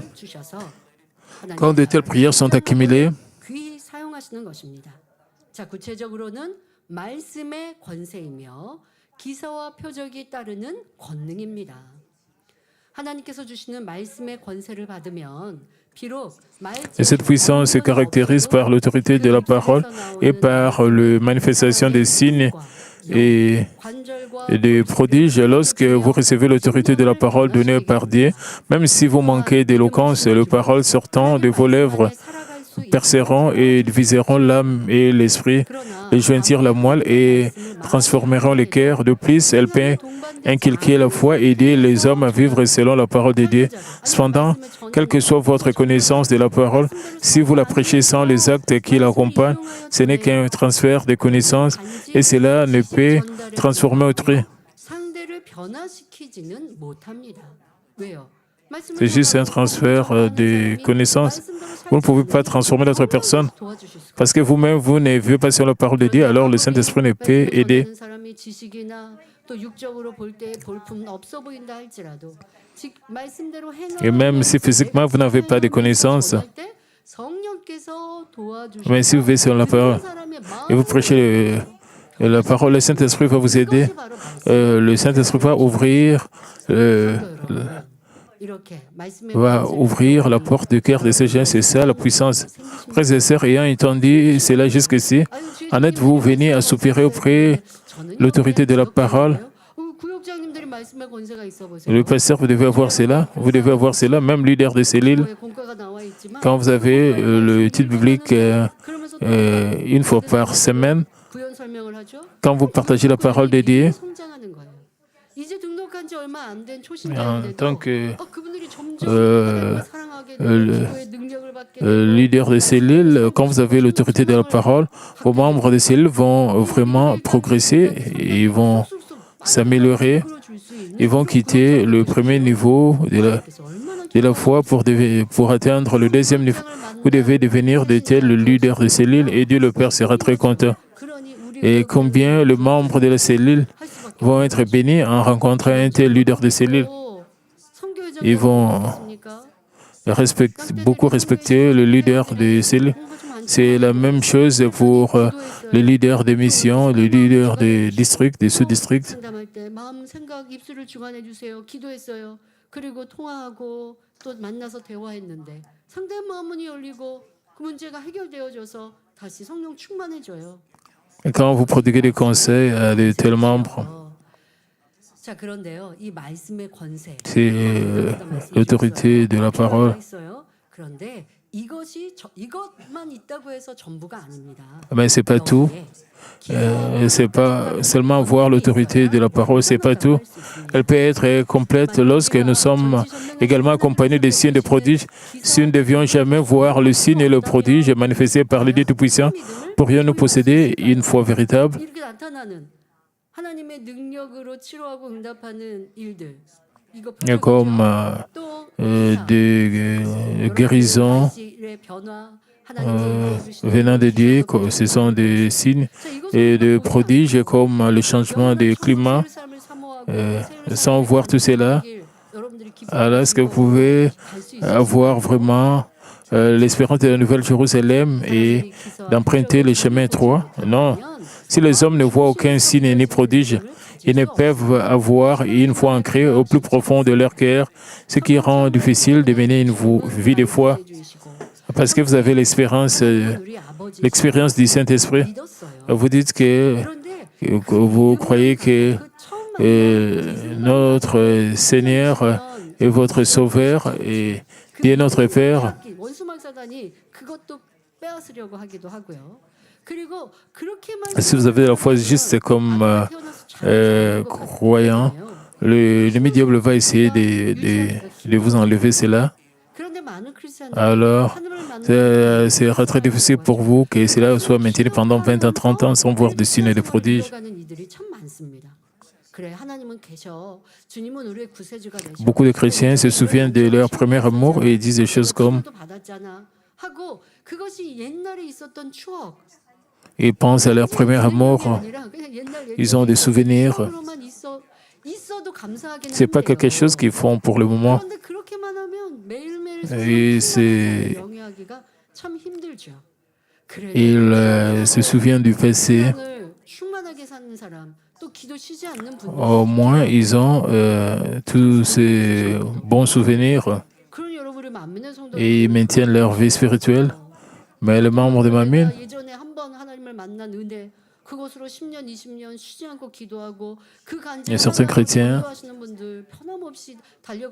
Quand de telles prières sont accumulées, 자, 구체적으로는 말씀의 권세이며 기사와 표적이 따르는 권능입니다. 하나님께서 주시는 말씀의 권세를 받으면 비록 et cette puissance se caractérise par l'autorité de la parole et par la manifestation des signes et des prodiges. Lorsque vous recevez l'autorité de la parole donnée par Dieu, même si vous manquez d'éloquence, les paroles sortant de vos lèvres perceront et diviseront l'âme et l'esprit, et jointiront la moelle et transformeront les cœurs. De plus, elles peuvent inculquer la foi et aider les hommes à vivre selon la parole de Dieu. Cependant, quelle que soit votre connaissance de la parole, si vous la prêchez sans les actes qui l'accompagnent, ce n'est qu'un transfert de connaissances et cela ne peut transformer autrui. C'est juste un transfert de connaissances. Vous ne pouvez pas transformer l'autre personne parce que vous-même, vous ne vivez pas sur la parole de Dieu, alors le Saint-Esprit ne peut aider. Et même si physiquement, vous n'avez pas de connaissances, mais si vous vivez sur la parole et vous prêchez la parole, le Saint-Esprit va vous aider. Le Saint-Esprit va ouvrir la porte du cœur de ces gens, c'est ça la puissance. Frères et sœurs, ayant entendu cela jusqu'ici, en êtes-vous venus à soupirer auprès de l'autorité de la parole? Le pasteur, vous devez avoir cela, même leader de cellule. Quand vous avez le titre biblique une fois par semaine, quand vous partagez la parole de Dieu, en tant que leader de cellule, quand vous avez l'autorité de la parole, vos membres de cellule vont vraiment progresser, ils vont s'améliorer, ils vont quitter le premier niveau de la foi pour atteindre le deuxième niveau. Vous devez devenir de tels leaders de cellule et Dieu le Père sera très content. Et combien les membres de la cellule vont être bénis en rencontrant un tel leader de cellule. Ils vont beaucoup respecter le leader des cellules. C'est la même chose pour les leaders des missions, les leaders des districts, des sous-districts. 상담할 때 마음, 생각, 입술을 주관해 주세요. 기도했어요. 그리고 통화하고 또 만나서 대화했는데 상대의 마음은 열리고 그 문제가 해결되어져서 다시 성령 충만해져요. Et quand vous prodiguez des conseils à de tels membres, 자, 그런데요. 이 말씀의 권세. c'est l'autorité de la parole. 있어요. 그런데 이것만 있다고 해서 전부가 아닙니다. Mais c'est pas tout. C'est pas seulement voir l'autorité de la parole, c'est pas tout. Elle peut être complète lorsque nous sommes également accompagnés des signes de prodiges. Si nous ne devions jamais voir le signe et le prodige manifestés par le Dieu Tout-Puissant, pourrions-nous posséder une foi véritable? 이렇게 나타나는 하나님의 능력으로 치료하고 응답하는 일들. 이거 Comme des guérisons venant de Dieu, ce sont des signes et des prodiges comme le changement du climat. Sans voir tout cela, alors est-ce que vous pouvez avoir vraiment l'espérance de la Nouvelle Jérusalem et d'emprunter le chemin étroit? Non. Si les hommes ne voient aucun signe ni prodige, ils ne peuvent avoir une foi ancrée au plus profond de leur cœur, ce qui rend difficile de mener une vie de foi. Parce que vous avez l'expérience du Saint-Esprit. Vous dites que vous croyez que notre Seigneur est votre Sauveur et Dieu est notre Père. Si vous avez la foi juste comme croyant, le diable va essayer de vous enlever cela. Alors, ce sera très difficile pour vous que cela soit maintenu pendant 20 ans, 30 ans sans voir de signes et de prodiges. Beaucoup de chrétiens se souviennent de leur premier amour et disent des choses comme ils pensent à leur premier amour, ils ont des souvenirs. Ce n'est pas quelque chose qu'ils font pour le moment. Et ils se souviennent du passé. Au moins, ils ont tous ces bons souvenirs et ils maintiennent leur vie spirituelle. Mais les membres de Mamine, il y a certains chrétiens,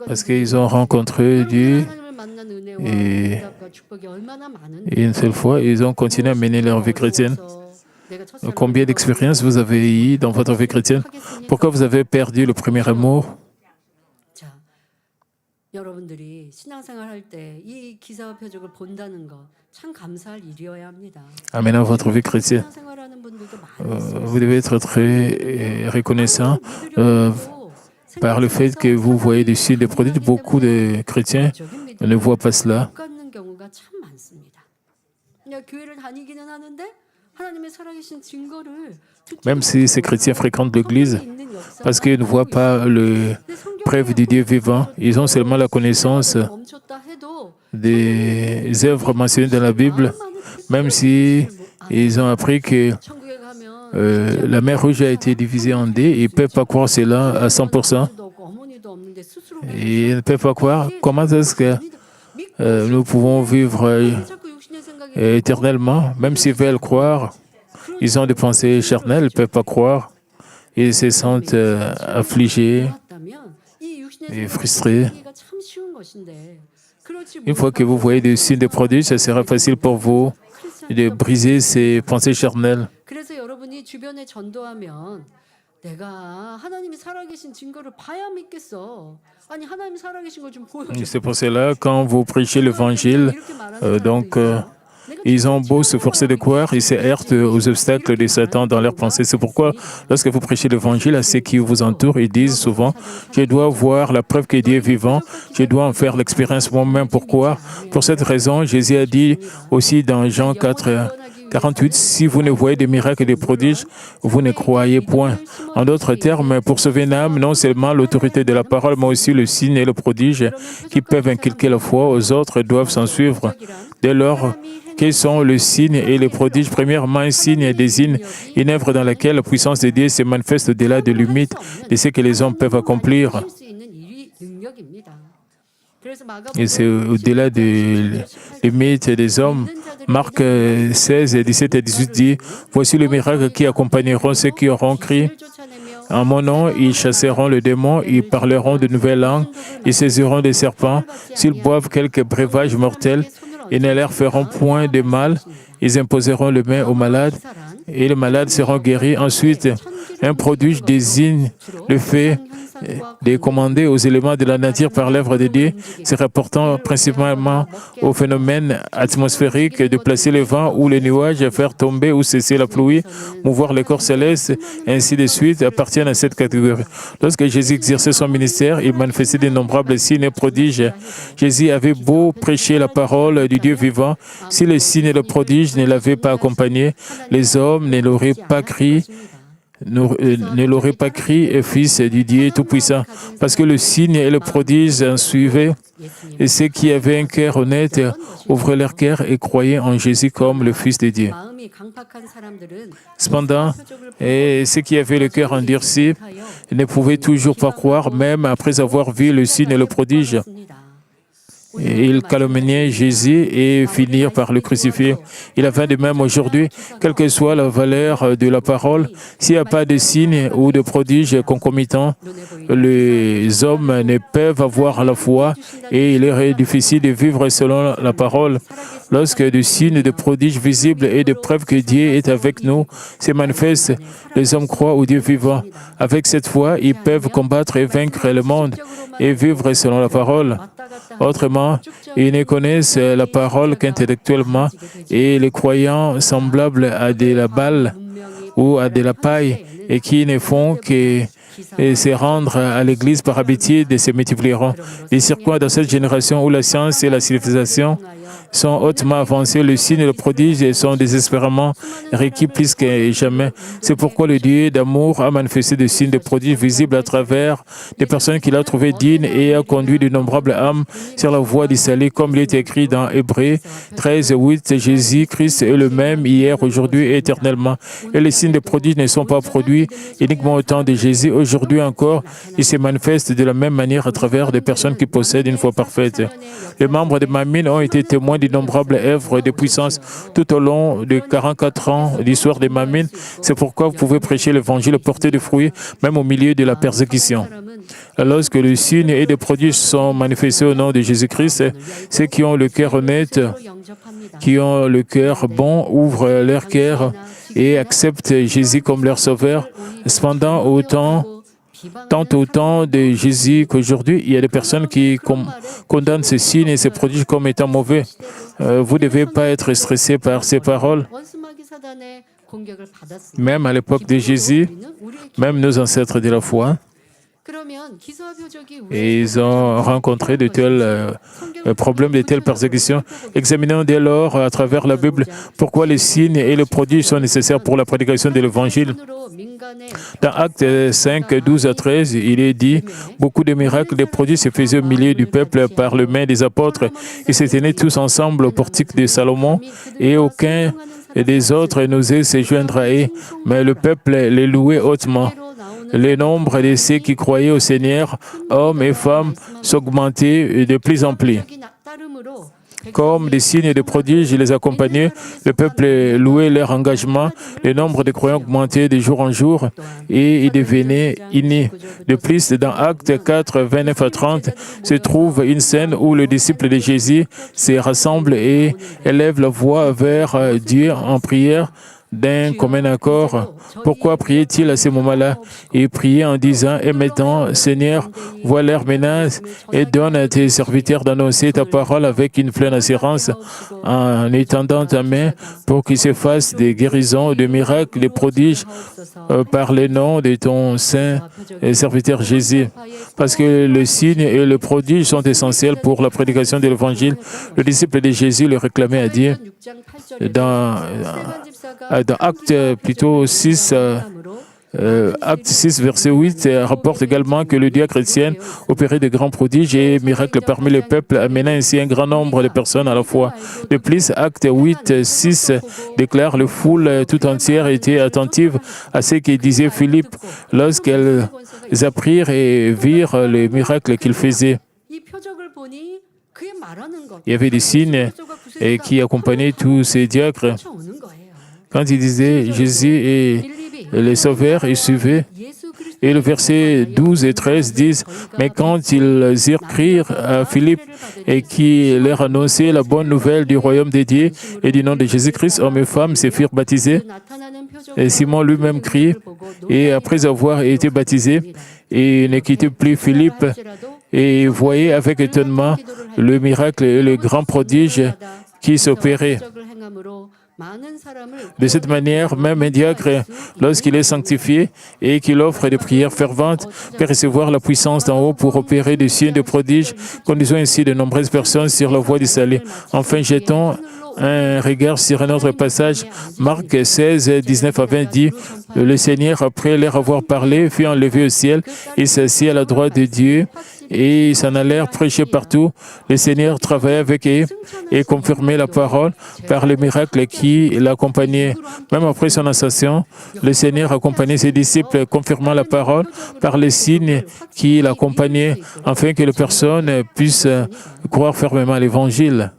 parce qu'ils ont rencontré Dieu et une seule fois, ils ont continué à mener leur vie chrétienne. Combien d'expériences vous avez eu dans votre vie chrétienne? Pourquoi vous avez perdu le premier amour? En menant votre vie chrétienne, vous devez être très reconnaissant par le fait que vous voyez des signes de prodiges. Beaucoup de chrétiens ne voient pas cela. Même si ces chrétiens fréquentent l'Église, parce qu'ils ne voient pas le preuve du Dieu vivant, ils ont seulement la connaissance des œuvres mentionnées dans la Bible, même si ils ont appris que la mer Rouge a été divisée en deux, ils ne peuvent pas croire cela à 100%. Et ils ne peuvent pas croire. Comment est-ce que nous pouvons vivre éternellement, même s'ils veulent croire? Ils ont des pensées charnelles, ils ne peuvent pas croire. Ils se sentent affligés et frustrés. Une fois que vous voyez des signes de prodiges, ce sera facile pour vous de briser ces pensées charnelles. C'est pour cela, quand vous prêchez l'Évangile, ils ont beau se forcer de croire, ils se heurtent aux obstacles de Satan dans leurs pensées. C'est pourquoi, lorsque vous prêchez l'Évangile à ceux qui vous entourent, ils disent souvent « Je dois voir la preuve que Dieu est vivant, je dois en faire l'expérience moi-même. » Pourquoi? Pour cette raison, Jésus a dit aussi dans Jean 4, 48. Si vous ne voyez des miracles et des prodiges, vous ne croyez point. En d'autres termes, pour sauver une âme, non seulement l'autorité de la parole, mais aussi le signe et le prodige qui peuvent inculquer la foi aux autres doivent s'en suivre. Dès lors, quels sont le signe et les prodiges? Premièrement, un signe désigne une œuvre dans laquelle la puissance de Dieu se manifeste au-delà des limites de ce que les hommes peuvent accomplir. Et c'est au-delà des limites des hommes. Marc 16, 17 et 18 dit « Voici les miracles qui accompagneront ceux qui auront crié. En mon nom, ils chasseront le démon, ils parleront de nouvelles langues, ils saisiront des serpents. S'ils boivent quelques breuvages mortels, ils ne leur feront point de mal. Ils imposeront les mains aux malades et les malades seront guéris. » Ensuite, un prodige désigne le fait de commander aux éléments de la nature par l'œuvre de Dieu, se rapportant principalement au phénomène atmosphérique de placer le vent ou les nuages, faire tomber ou cesser la pluie, mouvoir les corps célestes, et ainsi de suite, appartiennent à cette catégorie. Lorsque Jésus exerçait son ministère, il manifestait d'innombrables signes et prodiges. Jésus avait beau prêcher la parole du Dieu vivant, si les signes et les prodiges ne l'avaient pas accompagné, les hommes ne l'auraient pas crié. Ne l'aurait pas crié fils du Dieu Tout-Puissant, parce que le signe et le prodige en suivaient, et ceux qui avaient un cœur honnête ouvraient leur cœur et croyaient en Jésus comme le Fils de Dieu. Cependant, ceux qui avaient le cœur endurci ne pouvaient toujours pas croire, même après avoir vu le signe et le prodige. Et ils calomniaient Jésus et finirent par le crucifier. Il en va de même aujourd'hui, quelle que soit la valeur de la parole, s'il n'y a pas de signe ou de prodige concomitant, les hommes ne peuvent avoir la foi et il est difficile de vivre selon la parole. Lorsque des signes de prodiges visibles et de preuves que Dieu est avec nous se manifestent, les hommes croient au Dieu vivant. Avec cette foi, ils peuvent combattre et vaincre le monde et vivre selon la parole. Autrement, ils ne connaissent la parole qu'intellectuellement et les croyants semblables à de la balle ou à de la paille et qui ne font que se rendre à l'Église par habitude et se multiplieront. Les circuits dans cette génération où la science et la civilisation sont hautement avancés, le signe et le prodige sont désespérément requis plus que jamais. C'est pourquoi le Dieu d'amour a manifesté des signes de prodiges visibles à travers des personnes qu'il a trouvées dignes et a conduit d'innombrables âmes sur la voie du salut, comme il est écrit dans Hébreux 13, 8. Jésus-Christ est le même hier, aujourd'hui et éternellement. Et les signes de prodiges ne sont pas produits uniquement au temps de Jésus. Aujourd'hui encore, ils se manifestent de la même manière à travers des personnes qui possèdent une foi parfaite. Les membres de Mamine ont été témoins d'innombrables œuvres de puissance tout au long de 44 ans d'histoire de Mamine. C'est pourquoi vous pouvez prêcher l'évangile, porter des fruits, même au milieu de la persécution. Lorsque les signes et les prodiges sont manifestés au nom de Jésus-Christ, ceux qui ont le cœur honnête, qui ont le cœur bon, ouvrent leur cœur et acceptent Jésus comme leur sauveur. Cependant, tant au temps de Jésus qu'aujourd'hui, il y a des personnes qui condamnent ces signes et ces prodiges comme étant mauvais. Vous ne devez pas être stressé par ces paroles. Même à l'époque de Jésus, même nos ancêtres de la foi, et ils ont rencontré de tels problèmes, de telles persécutions. Examinons dès lors à travers la Bible pourquoi les signes et les prodiges sont nécessaires pour la prédication de l'Évangile. Dans Actes 5, 12 à 13, il est dit « Beaucoup de miracles, des prodiges se faisaient au milieu du peuple par le main des apôtres. Ils se tenaient tous ensemble au portique de Salomon et aucun des autres n'osait se joindre à eux, mais le peuple les louait hautement. Le nombre de ceux qui croyaient au Seigneur, hommes et femmes, s'augmentait de plus en plus. Comme des signes et des prodiges les accompagnaient, le peuple louait leur engagement, le nombre de croyants augmentait de jour en jour et il devenait uni. De plus, dans Actes 4, 29 à 30, se trouve une scène où les disciples de Jésus se rassemblent et élèvent la voix vers Dieu en prière. d'un commun accord. Pourquoi priait-il à ce moment-là? Il priait en disant, et maintenant, Seigneur, vois leur menace et donne à tes serviteurs d'annoncer ta parole avec une pleine assurance en étendant ta main pour qu'il se fasse des guérisons, des miracles, des prodiges par le nom de ton saint serviteur Jésus. Parce que le signe et le prodige sont essentiels pour la prédication de l'Évangile. Le disciple de Jésus le réclamait à Dieu. Dans Acte plutôt 6, Acte 6, verset 8, rapporte également que le Dieu chrétien opérait de grands prodiges et miracles parmi le peuple, amenant ainsi un grand nombre de personnes à la fois. De plus, Acte 8, 6 déclare le foule tout entière était attentive à ce que disait Philippe lorsqu'elles apprirent et virent les miracles qu'il faisait. Il y avait des signes qui accompagnaient tous ces diacres. Quand ils disaient Jésus est le Sauveur, ils suivaient. Et le verset 12 et 13 disent, mais quand ils écrirent à Philippe et qui leur annonçait la bonne nouvelle du royaume de Dieu et du nom de Jésus-Christ, hommes et femmes se firent baptiser. Et Simon lui-même crie, et après avoir été baptisé, il ne quittait plus Philippe et voyait avec étonnement le miracle et le grand prodige qui s'opérait. De cette manière, même un diacre, lorsqu'il est sanctifié et qu'il offre des prières ferventes, peut recevoir la puissance d'en haut pour opérer des signes de prodiges, conduisant ainsi de nombreuses personnes sur la voie du salut. Enfin, jetons un regard sur un autre passage. Marc 16, 19 à 20 dit, « Le Seigneur, après leur avoir parlé, fut enlevé au ciel et s'assit à la droite de Dieu. » Et ils s'en allèrent prêcher partout. Le Seigneur travaillait avec eux et confirmait la parole par les miracles qui l'accompagnaient. Même après son ascension, le Seigneur accompagnait ses disciples, confirmant la parole par les signes qui l'accompagnaient, afin que les personnes puissent croire fermement à l'Évangile.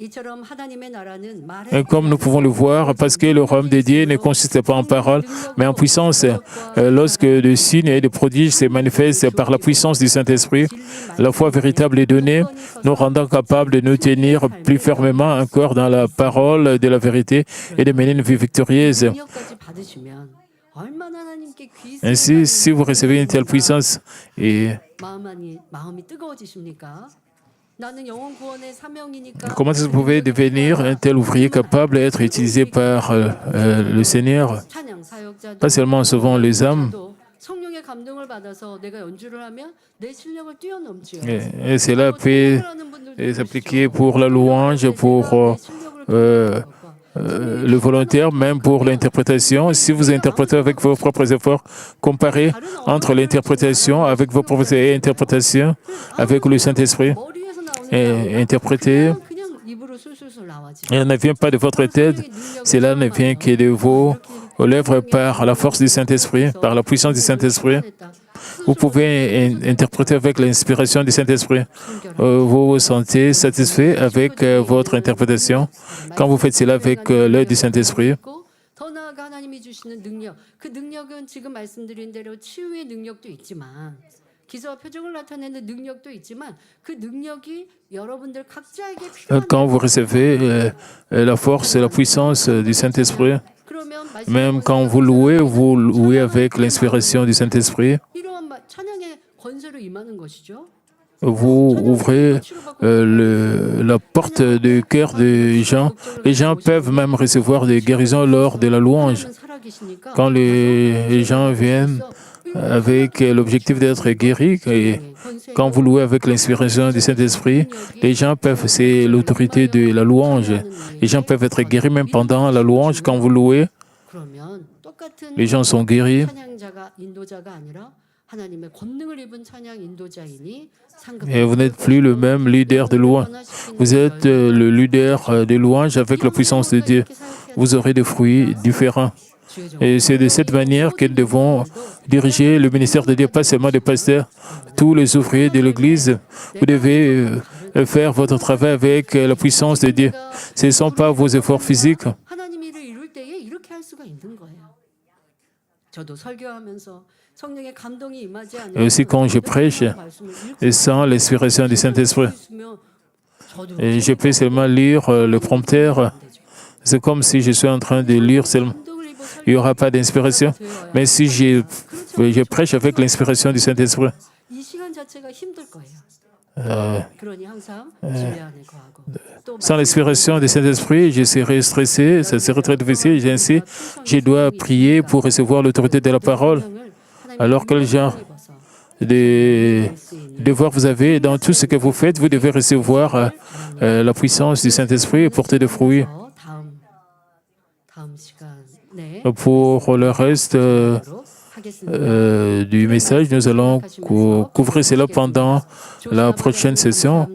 Et comme nous pouvons le voir, parce que le royaume de Dieu ne consiste pas en parole, mais en puissance. Lorsque des signes et des prodiges se manifestent par la puissance du Saint-Esprit, la foi véritable est donnée, nous rendant capables de nous tenir plus fermement encore dans la parole de la vérité et de mener une vie victorieuse. Ainsi, si vous recevez une telle puissance, comment est-ce que vous pouvez devenir un tel ouvrier capable d'être utilisé par le Seigneur, pas seulement en sauvant les âmes, et cela peut s'appliquer pour la louange, pour le volontaire, même pour l'interprétation. Si vous interprétez avec vos propres efforts, comparez entre l'interprétation avec vos propres et interprétation avec le Saint-Esprit. Et interpréter, elle ne vient pas de votre tête, cela ne vient que de vos lèvres par la force du Saint-Esprit, par la puissance du Saint-Esprit. Vous pouvez interpréter avec l'inspiration du Saint-Esprit. Vous vous sentez satisfait avec votre interprétation quand vous faites cela avec l'aide du Saint-Esprit. Quand vous recevez la force et la puissance du Saint-Esprit, même quand vous louez avec l'inspiration du Saint-Esprit, vous ouvrez la porte du cœur des gens. Les gens peuvent même recevoir des guérisons lors de la louange. Quand les gens viennent avec l'objectif d'être guéris, et quand vous louez avec l'inspiration du Saint-Esprit, les gens peuvent, c'est l'autorité de la louange. Les gens peuvent être guéris même pendant la louange. Quand vous louez, les gens sont guéris. Et vous n'êtes plus le même leader de louange. Vous êtes le leader de louange avec la puissance de Dieu. Vous aurez des fruits différents. Et c'est de cette manière que nous devons diriger le ministère de Dieu, pas seulement des pasteurs, tous les ouvriers de l'Église. Vous devez faire votre travail avec la puissance de Dieu. Ce ne sont pas vos efforts physiques. Et aussi quand je prêche, et sans l'inspiration du Saint-Esprit, et je peux seulement lire le prompteur. C'est comme si je suis en train de lire seulement. il n'y aura pas d'inspiration. Mais si je prêche avec l'inspiration du Saint-Esprit, 이 시간 자체가 힘들 거예요. euh, 그러니 항상 주의 안에 거하고 또 sans l'inspiration du Saint-Esprit, je serai stressé, ça serait très difficile. Ainsi, je dois prier pour recevoir l'autorité de la parole. Alors, quel genre de devoir vous avez dans tout ce que vous faites, vous devez recevoir la puissance du Saint-Esprit et porter des fruits. 다음 시간에 Pour le reste du message, nous allons couvrir cela pendant la prochaine session.